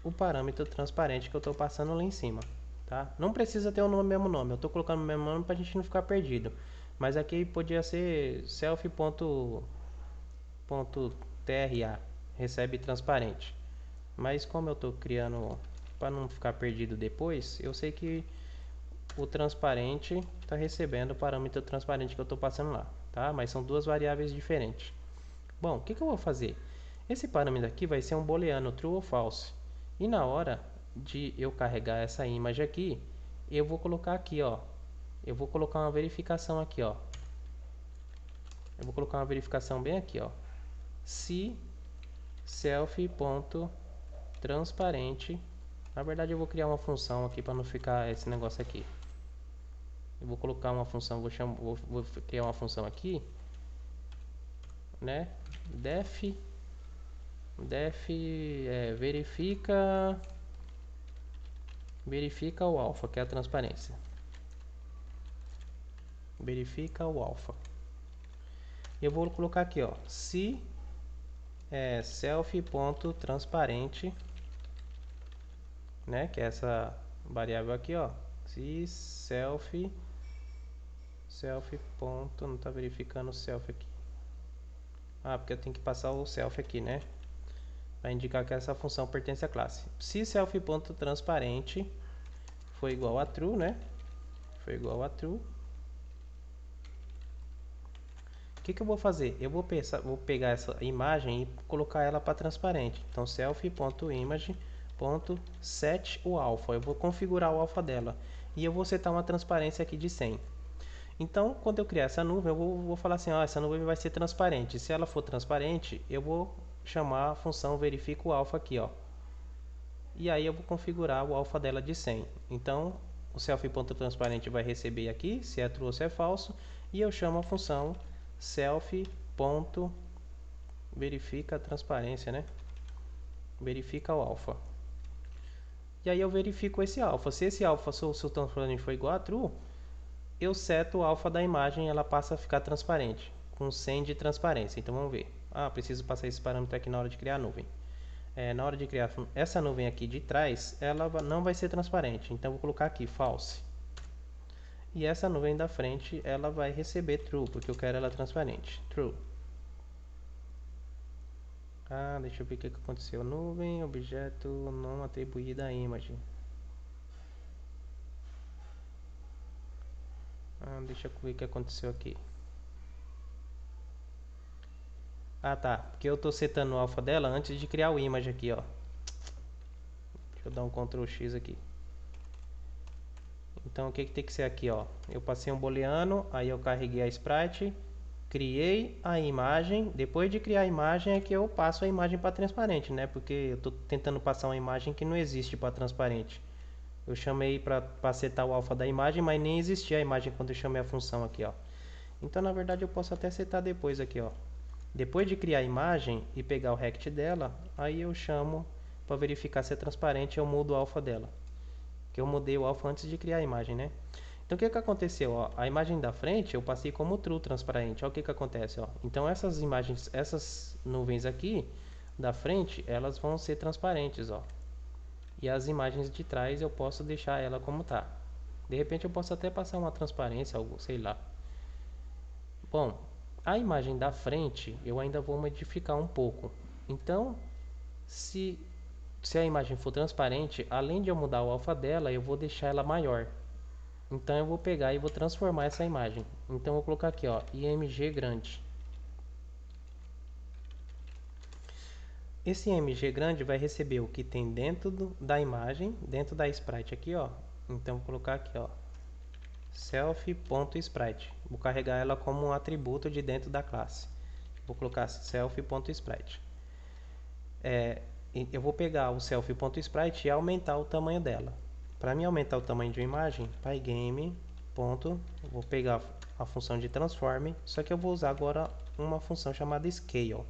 o parâmetro transparente que eu estou passando lá em cima, tá? Não precisa ter o mesmo nome, eu estou colocando o mesmo nome para a gente não ficar perdido. Mas aqui podia ser self.tra, recebe transparente. Mas como eu estou criando para não ficar perdido depois, eu sei que o transparente está recebendo o parâmetro transparente que eu estou passando lá, tá? Mas são duas variáveis diferentes. Bom, o que eu vou fazer? Esse parâmetro aqui vai ser um booleano true ou false. E na hora de eu carregar essa imagem aqui, eu vou colocar aqui, ó. Eu vou colocar uma verificação aqui, ó. Eu vou colocar uma verificação bem aqui, ó. Se self.transparente. Na verdade, eu vou criar uma função aqui para não ficar esse negócio aqui. Eu vou colocar uma função, vou criar uma função aqui, né? Def verifica o alfa, que é a transparência. Verifica o alfa. Eu vou colocar aqui, ó, se self.transparente, né, que é essa variável aqui, ó, se self não tá verificando o self aqui. Ah, porque eu tenho que passar o self aqui, né, para indicar que essa função pertence à classe. Se self.transparente foi igual a true, né, foi igual a true. O que eu vou fazer? Eu vou pegar essa imagem e colocar ela para transparente. Então, self.image.set o alfa. Eu vou configurar o alfa dela. E eu vou setar uma transparência aqui de 100. Então, quando eu criar essa nuvem, eu vou falar assim, ó, essa nuvem vai ser transparente. Se ela for transparente, eu vou chamar a função verifica o alfa aqui, ó. E aí eu vou configurar o alfa dela de 100. Então, o self.transparente vai receber aqui, se é true ou se é falso. E eu chamo a função self.verifica a transparência, né? Verifica o alfa. E aí eu verifico esse alfa. Se esse alfa, se o transparente for igual a true, eu seto o alfa da imagem e ela passa a ficar transparente, com 100 de transparência. Então vamos ver. Ah, preciso passar esse parâmetro aqui na hora de criar a nuvem. Na hora de criar essa nuvem aqui de trás, ela não vai ser transparente. Então vou colocar aqui false. E essa nuvem da frente, ela vai receber true, porque eu quero ela transparente. True. Ah, deixa eu ver o que aconteceu. Nuvem, objeto não atribuída à imagem. Ah, deixa eu ver o que aconteceu aqui. Ah, tá. Porque eu estou setando o alfa dela antes de criar o image aqui, ó. Deixa eu dar um Ctrl X aqui. Então, o que tem que ser aqui, ó? Eu passei um booleano, aí eu carreguei a sprite, criei a imagem. Depois de criar a imagem é que eu passo a imagem para transparente, né? Porque eu estou tentando passar uma imagem que não existe para transparente. Eu chamei para setar o alfa da imagem, mas nem existia a imagem quando eu chamei a função aqui, ó. Então, na verdade, eu posso até setar depois aqui, ó. Depois de criar a imagem e pegar o rect dela, aí eu chamo para verificar se é transparente, eu mudo o alfa dela. Que eu mudei o alfa antes de criar a imagem, né? Então, o que aconteceu? Ó, a imagem da frente eu passei como true transparente. Olha o que acontece, ó. Então, essas imagens, essas nuvens aqui da frente, elas vão ser transparentes, ó. E as imagens de trás eu posso deixar ela como tá. De repente eu posso até passar uma transparência, algo, sei lá. Bom, a imagem da frente eu ainda vou modificar um pouco. Então, se a imagem for transparente, além de eu mudar o alfa dela, eu vou deixar ela maior. Então eu vou pegar e vou transformar essa imagem. Então eu vou colocar aqui, ó, img grande. Esse img grande vai receber o que tem dentro da imagem, dentro da sprite aqui, ó. Então vou colocar aqui, ó, self.sprite. Vou carregar ela como um atributo de dentro da classe. Vou colocar self.sprite. Eu vou pegar o self.sprite e aumentar o tamanho dela. Para mim aumentar o tamanho de uma imagem, pygame. Vou pegar a função de transform, só que eu vou usar agora uma função chamada scale.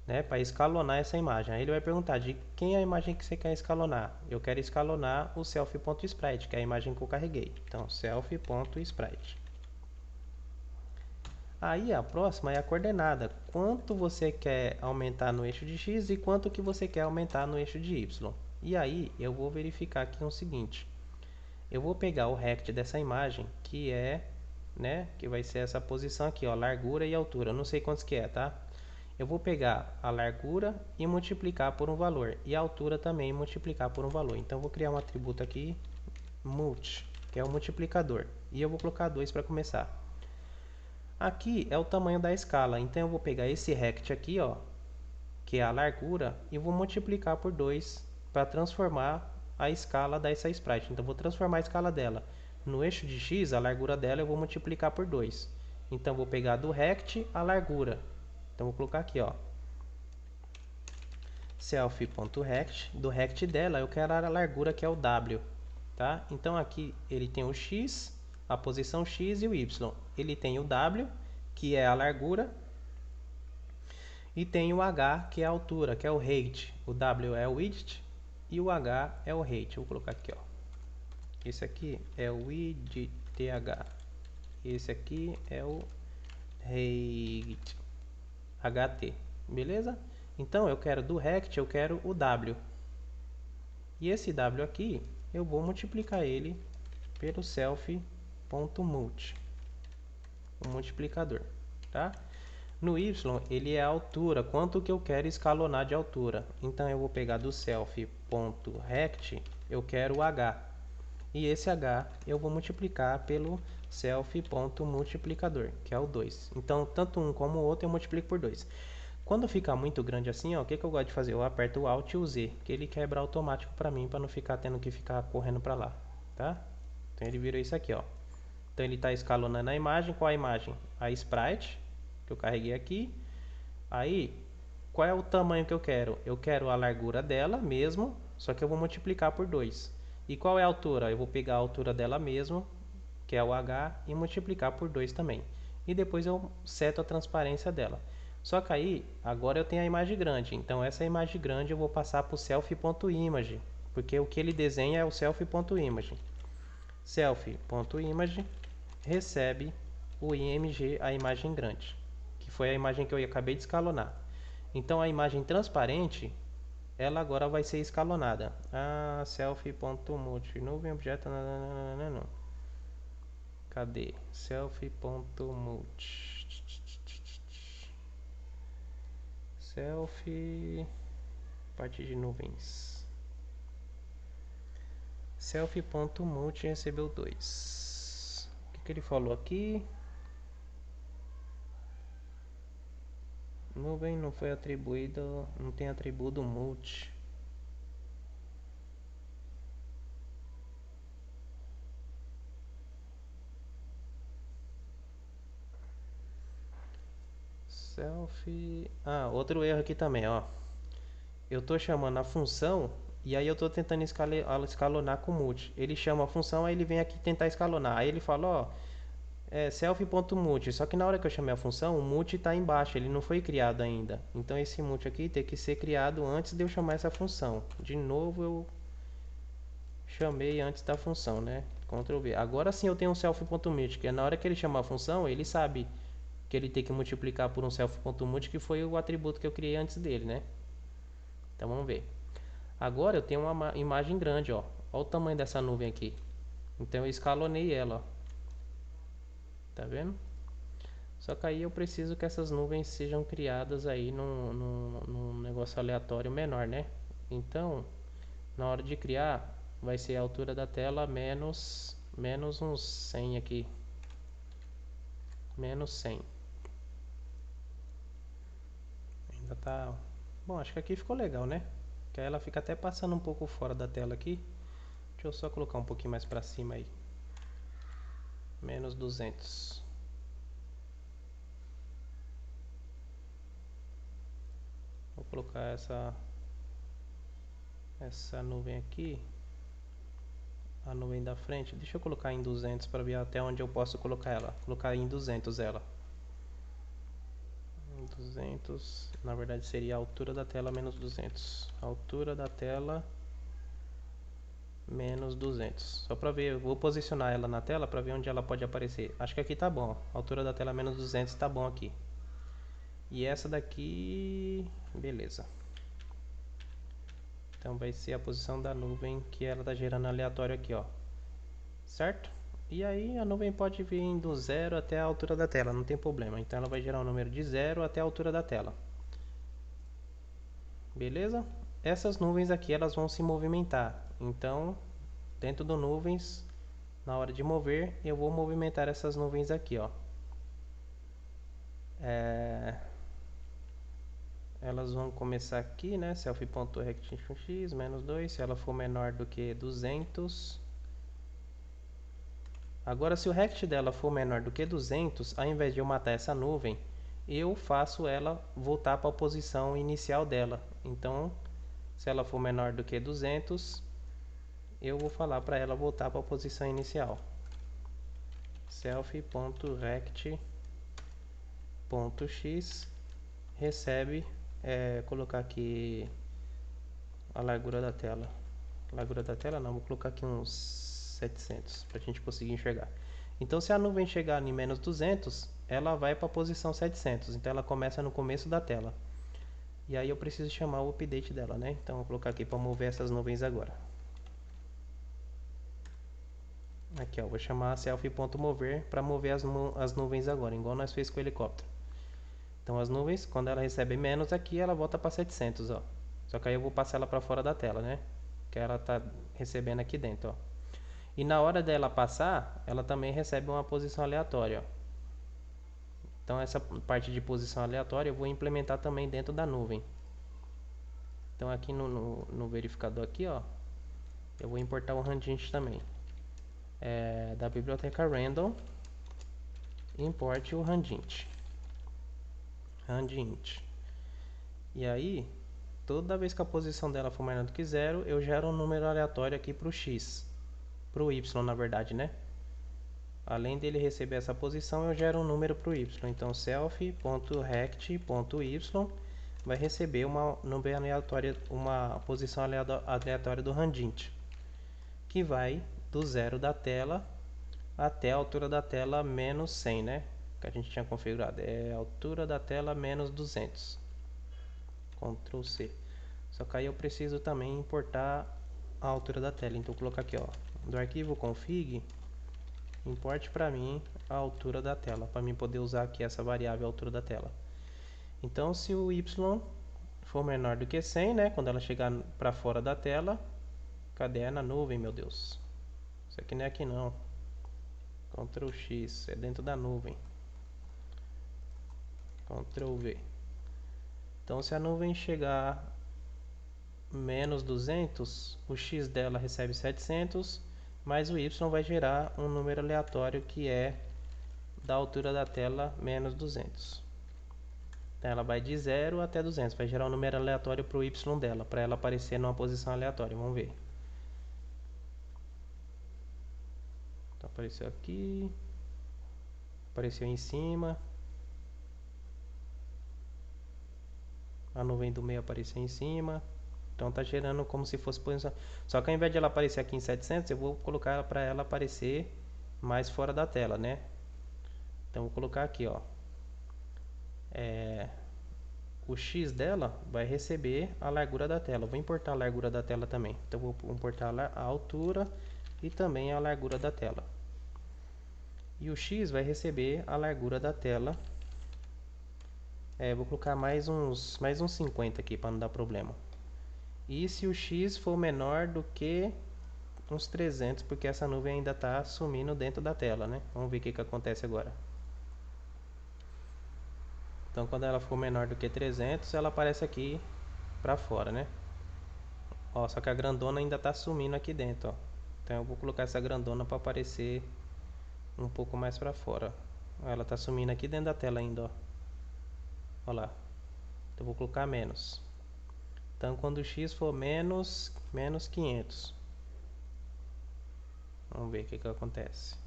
né, para escalonar essa imagem. Aí ele vai perguntar de quem é a imagem que você quer escalonar. Eu quero escalonar o self.sprite, que é a imagem que eu carreguei. Então, self.sprite. Aí a próxima é a coordenada. Quanto você quer aumentar no eixo de x e quanto que você quer aumentar no eixo de y. E aí eu vou verificar aqui o seguinte. Eu vou pegar o rect dessa imagem, que é, né, que vai ser essa posição aqui, ó, largura e altura. Eu não sei quantos que é, tá? Eu vou pegar a largura e multiplicar por um valor. E a altura também multiplicar por um valor. Então eu vou criar um atributo aqui, multi, que é o multiplicador. E eu vou colocar 2 para começar. Aqui é o tamanho da escala, então eu vou pegar esse rect aqui, ó, que é a largura, e vou multiplicar por 2 para transformar a escala dessa sprite. Então eu vou transformar a escala dela no eixo de x, a largura dela eu vou multiplicar por 2. Então eu vou pegar do rect a largura. Então eu vou colocar aqui, ó, self.rect, do rect dela eu quero a largura que é o w, tá? Então aqui ele tem o x, a posição x e o y. Ele tem o w, que é a largura, e tem o h, que é a altura, que é o height. O w é o width e o h é o height. Vou colocar aqui, ó. Esse aqui é o width, esse aqui é o height, ht. Beleza? Então eu quero do rect, eu quero o w. E esse w aqui, eu vou multiplicar ele pelo self.multi, o multiplicador, tá? No y, ele é a altura, quanto que eu quero escalonar de altura. Então eu vou pegar do self.rect, eu quero o h. E esse h eu vou multiplicar pelo self.multiplicador, que é o 2. Então, tanto um como o outro eu multiplico por 2. Quando ficar muito grande assim, ó, o que eu gosto de fazer? Eu aperto o Alt e o Z, que ele quebra automático para mim, para não ficar tendo que ficar correndo para lá, tá? Então ele vira isso aqui, ó. Então ele está escalonando a imagem. Qual a imagem? A sprite, que eu carreguei aqui. Aí, qual é o tamanho que eu quero? Eu quero a largura dela mesmo, só que eu vou multiplicar por 2. E qual é a altura? Eu vou pegar a altura dela mesmo, que é o h, e multiplicar por 2 também. E depois eu seto a transparência dela. Só que aí, agora eu tenho a imagem grande. Então essa imagem grande eu vou passar para o self.image, porque o que ele desenha é o self.image. Self.image recebe o img, a imagem grande, que foi a imagem que eu acabei de escalonar. Então a imagem transparente, ela agora vai ser escalonada. Self.multi, nuvem, objeto, não. Cadê? Self.multi. Self, parte de nuvens. Self.multi recebeu 2. O que ele falou aqui? Nuvem não foi atribuída, não tem atributo multi. Self. Outro erro aqui também, ó. Eu tô chamando a função e aí eu tô tentando escalonar com multi. Ele chama a função, aí ele vem aqui tentar escalonar. Aí ele fala, ó, self.multi. Só que na hora que eu chamei a função, o multi está embaixo, ele não foi criado ainda. Então esse multi aqui tem que ser criado antes de eu chamar essa função. De novo eu chamei antes da função, né? Ctrl V. Agora sim eu tenho um self.multi, que na hora que ele chamar a função, ele sabe que ele tem que multiplicar por um self.multi, que foi o atributo que eu criei antes dele, né? Então vamos ver. Agora eu tenho uma imagem grande, ó. Olha o tamanho dessa nuvem aqui. Então eu escalonei ela, ó. Tá vendo? Só que aí eu preciso que essas nuvens sejam criadas aí num negócio aleatório menor, né? Então, na hora de criar, vai ser a altura da tela menos uns 100 aqui. Menos 100. Ainda tá... Bom, acho que aqui ficou legal, né? Que aí ela fica até passando um pouco fora da tela aqui. Deixa eu só colocar um pouquinho mais pra cima aí. Menos 200. Vou colocar essa nuvem aqui, a nuvem da frente. Deixa eu colocar em 200 para ver até onde eu posso colocar ela. Colocar em 200 ela. 200, na verdade seria a altura da tela menos 200. Altura da tela menos 200. Só para ver, eu vou posicionar ela na tela para ver onde ela pode aparecer. Acho que aqui tá bom. Altura da tela menos 200 tá bom aqui. E essa daqui, beleza. Então vai ser a posição da nuvem que ela tá gerando aleatório aqui, ó. Certo? E aí a nuvem pode vir do zero até a altura da tela, não tem problema. Então ela vai gerar um número de zero até a altura da tela. Beleza? Essas nuvens aqui elas vão se movimentar. Então, dentro do nuvens, na hora de mover, eu vou movimentar essas nuvens aqui, ó. Elas vão começar aqui, né? Self.rect_x menos 2, se ela for menor do que 200. Agora, se o rect dela for menor do que 200, ao invés de eu matar essa nuvem, eu faço ela voltar para a posição inicial dela. Então, se ela for menor do que 200, eu vou falar para ela voltar para a posição inicial. Self.rect.x recebe, colocar aqui a largura da tela. Largura da tela não, vou colocar aqui uns 700 para a gente conseguir enxergar. Então, se a nuvem chegar em menos 200, ela vai para a posição 700. Então, ela começa no começo da tela. E aí eu preciso chamar o update dela, né? Então, vou colocar aqui para mover essas nuvens agora. Aqui, ó, vou chamar self.mover para mover as nuvens agora, igual nós fez com o helicóptero. Então, as nuvens, quando ela recebe menos aqui, ela volta para 700, ó. Só que aí eu vou passar ela para fora da tela, né? Que ela tá recebendo aqui dentro, ó. E na hora dela passar, ela também recebe uma posição aleatória, ó. Então essa parte de posição aleatória eu vou implementar também dentro da nuvem. Então aqui no verificador aqui, ó, eu vou importar o Randint também. Da biblioteca random, importe o Randint. E aí, toda vez que a posição dela for menor do que zero, eu gero um número aleatório aqui para o x. Para o y, na verdade, né? Além dele receber essa posição, eu gero um número para o y. Então, self.rect.y vai receber uma posição aleatória do Randint, que vai do zero da tela até a altura da tela menos 100, né? Que a gente tinha configurado. É a altura da tela menos 200. Ctrl C. Só que aí eu preciso também importar a altura da tela. Então, vou colocar aqui, ó, do arquivo config, importe para mim a altura da tela, para mim poder usar aqui essa variável altura da tela. Então, se o y for menor do que 100, né, quando ela chegar para fora da tela, cadê? É na nuvem, meu Deus. Isso aqui não é aqui não. Ctrl X, é dentro da nuvem. Ctrl V. Então, se a nuvem chegar menos 200, o x dela recebe 700, mas o y vai gerar um número aleatório que é da altura da tela menos 200. Então ela vai de 0 até 200, vai gerar um número aleatório para o y dela, para ela aparecer numa posição aleatória. Vamos ver. Então apareceu aqui, apareceu em cima, a nuvem do meio apareceu em cima. Então tá gerando como se fosse posição. Só que ao invés de ela aparecer aqui em 700, eu vou colocar ela para ela aparecer mais fora da tela, né? Então vou colocar aqui, ó. O x dela vai receber a largura da tela. Vou importar a largura da tela também. Então vou importar a altura e também a largura da tela. E o x vai receber a largura da tela. Vou colocar mais uns 50 aqui para não dar problema. E se o x for menor do que uns 300, porque essa nuvem ainda está sumindo dentro da tela, né? Vamos ver o que acontece agora. Então, quando ela for menor do que 300, ela aparece aqui para fora, né? Ó, só que a grandona ainda está sumindo aqui dentro, ó. Então, eu vou colocar essa grandona para aparecer um pouco mais para fora. Ó, ela está sumindo aqui dentro da tela ainda, ó. Ó lá. Então, eu vou colocar menos. Então, quando o x for menos 500, vamos ver o que acontece.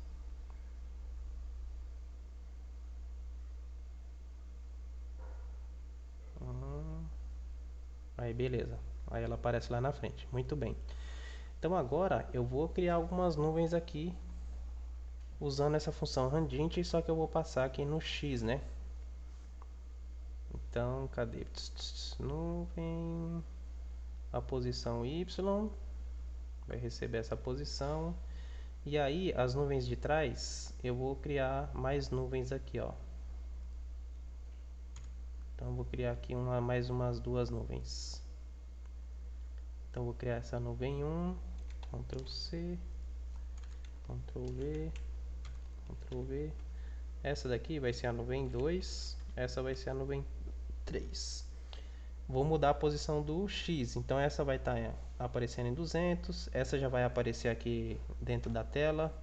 Aí beleza, aí ela aparece lá na frente, muito bem. Então agora eu vou criar algumas nuvens aqui usando essa função randint, só que eu vou passar aqui no X, né? Então, cadê? Nuvem, a posição Y, vai receber essa posição. E aí, as nuvens de trás, eu vou criar mais nuvens aqui, ó. Então, eu vou criar aqui mais umas duas nuvens. Então, eu vou criar essa nuvem 1, Ctrl C, Ctrl V, Ctrl V. Essa daqui vai ser a nuvem 2, essa vai ser a nuvem 3. Vou mudar a posição do X, então essa vai estar aparecendo em 200, essa já vai aparecer aqui dentro da tela.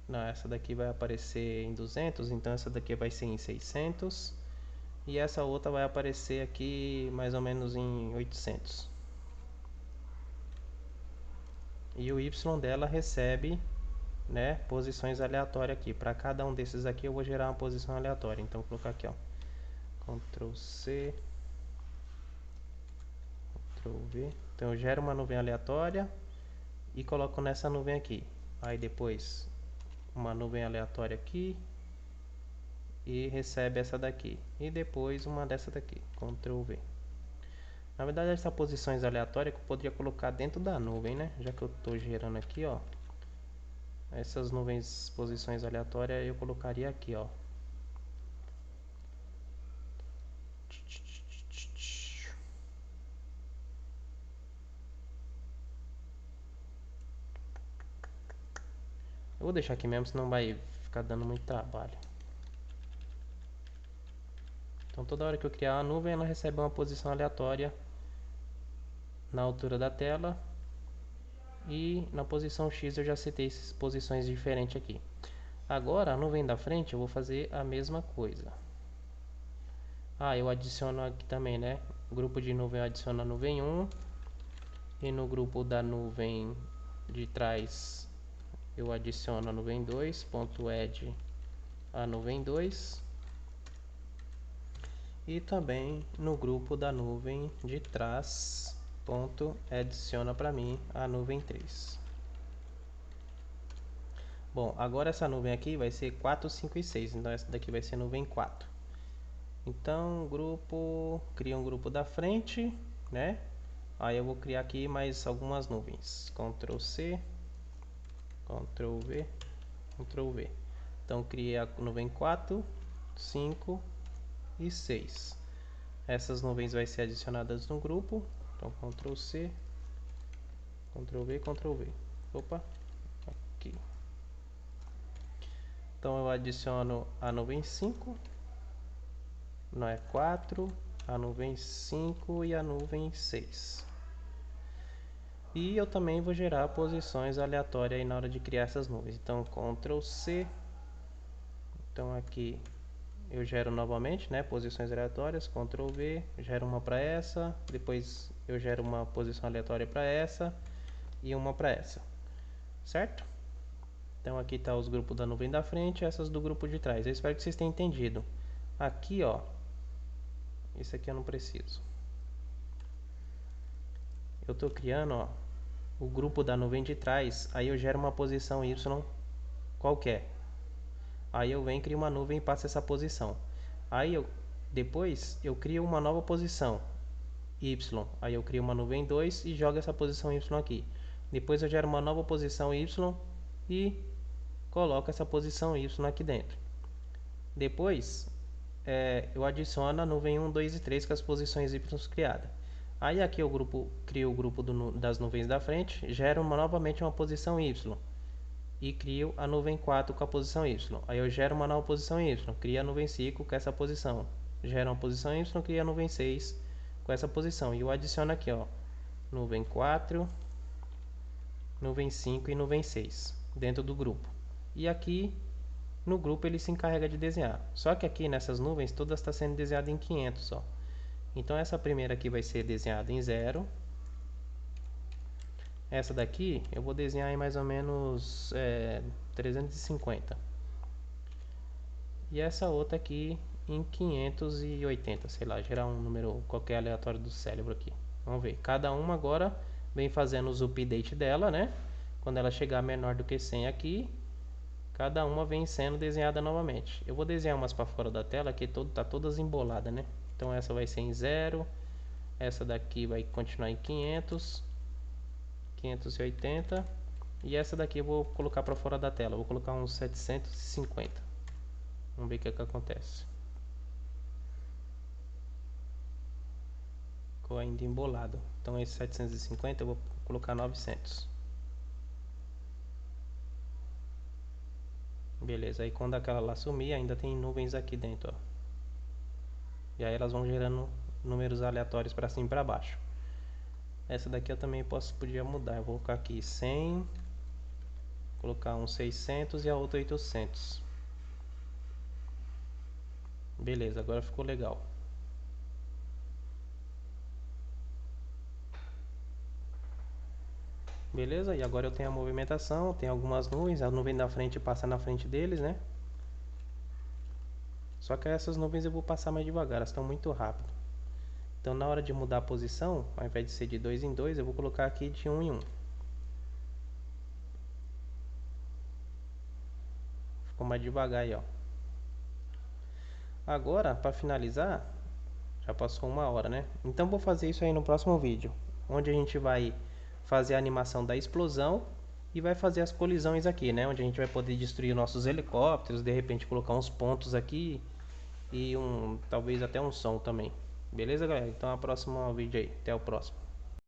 Não, essa daqui vai aparecer em 200, então essa daqui vai ser em 600. E essa outra vai aparecer aqui mais ou menos em 800. E o Y dela recebe, né, posições aleatórias aqui. Para cada um desses aqui eu vou gerar uma posição aleatória. Então vou colocar aqui, ó, Ctrl C, Ctrl V. Então eu gero uma nuvem aleatória e coloco nessa nuvem aqui. Aí depois uma nuvem aleatória aqui e recebe essa daqui. E depois uma dessa daqui, Ctrl V. Na verdade, essas posições aleatórias que eu poderia colocar dentro da nuvem, né? Já que eu estou gerando aqui, ó. Essas nuvens, posições aleatórias, eu colocaria aqui, ó. Eu vou deixar aqui mesmo, senão vai ficar dando muito trabalho. Então, toda hora que eu criar uma nuvem, ela recebe uma posição aleatória na altura da tela. E na posição X eu já setei essas posições diferentes aqui. Agora, a nuvem da frente, eu vou fazer a mesma coisa. Ah, eu adiciono aqui também, né? Grupo de nuvem eu adiciono a nuvem 1. E no grupo da nuvem de trás eu adiciono a nuvem 2, .add a nuvem 2. E também no grupo da nuvem de trás, adiciona para mim a nuvem 3. Bom, agora essa nuvem aqui vai ser 4, 5 e 6, então essa daqui vai ser nuvem 4. Então, cria um grupo da frente, né? Aí eu vou criar aqui mais algumas nuvens. Ctrl C, Ctrl V, Ctrl V. Então, criei a nuvem 4, 5 e 6. Essas nuvens vão ser adicionadas no grupo. Então, Ctrl C, Ctrl V, Ctrl V. Opa, aqui. Então, eu adiciono a nuvem 5, não é 4, a nuvem 5 e a nuvem 6. E eu também vou gerar posições aleatórias aí na hora de criar essas nuvens. Então, Ctrl C. Então, aqui eu gero novamente, né, posições aleatórias. Ctrl V, gero uma para essa. Depois eu gero uma posição aleatória para essa e uma para essa. Certo? Então, aqui está os grupos da nuvem da frente e essas do grupo de trás. Eu espero que vocês tenham entendido. Aqui, ó. Esse aqui eu não preciso. Eu estou criando, ó, o grupo da nuvem de trás. Aí eu gero uma posição Y qualquer. Aí eu venho e crio uma nuvem e passo essa posição. Aí depois eu crio uma nova posição Y. Aí eu crio uma nuvem 2 e jogo essa posição Y aqui. Depois eu gero uma nova posição Y e coloco essa posição Y aqui dentro. Depois eu adiciono a nuvem 1, 2 e 3 com as posições Y criadas. Aí aqui eu crio o grupo das nuvens da frente, gero novamente uma posição Y e crio a nuvem 4 com a posição Y. Aí eu gero uma nova posição Y, crio a nuvem 5 com essa posição. Gero uma posição Y, crio a nuvem 6 com essa posição. E eu adiciono aqui, ó, nuvem 4, nuvem 5 e nuvem 6 dentro do grupo. E aqui no grupo ele se encarrega de desenhar. Só que aqui nessas nuvens todas está sendo desenhada em 500, ó. Então essa primeira aqui vai ser desenhada em 0. Essa daqui eu vou desenhar em mais ou menos 350. E essa outra aqui em 580, sei lá, gerar um número qualquer aleatório do cérebro aqui. Vamos ver, cada uma agora vem fazendo os update dela, né? Quando ela chegar menor do que 100 aqui, cada uma vem sendo desenhada novamente. Eu vou desenhar umas para fora da tela que tá todas emboladas, né? Então essa vai ser em 0, essa daqui vai continuar em 500, 580 e essa daqui eu vou colocar para fora da tela. Vou colocar uns 750. Vamos ver o que acontece. Ficou ainda embolado. Então esse 750 eu vou colocar 900. Beleza, aí quando aquela lá sumir, ainda tem nuvens aqui dentro, ó. E aí elas vão gerando números aleatórios para cima e para baixo. Essa daqui eu também podia mudar. Eu vou colocar aqui 100, colocar um 600 e a outra 800. Beleza, agora ficou legal. Beleza, e agora eu tenho a movimentação, tem algumas nuvens, a nuvem da frente passa na frente deles, né? Só que essas nuvens eu vou passar mais devagar, elas estão muito rápido. Então na hora de mudar a posição, ao invés de ser de 2 em 2, eu vou colocar aqui de 1 em 1. Ficou mais devagar aí, ó. Agora, para finalizar, já passou 1 hora, né? Então vou fazer isso aí no próximo vídeo, onde a gente vai fazer a animação da explosão e vai fazer as colisões aqui, né? Onde a gente vai poder destruir nossos helicópteros, de repente colocar uns pontos aqui e talvez até um som também. Beleza, galera? Então, a próxima vídeo aí. Até o próximo.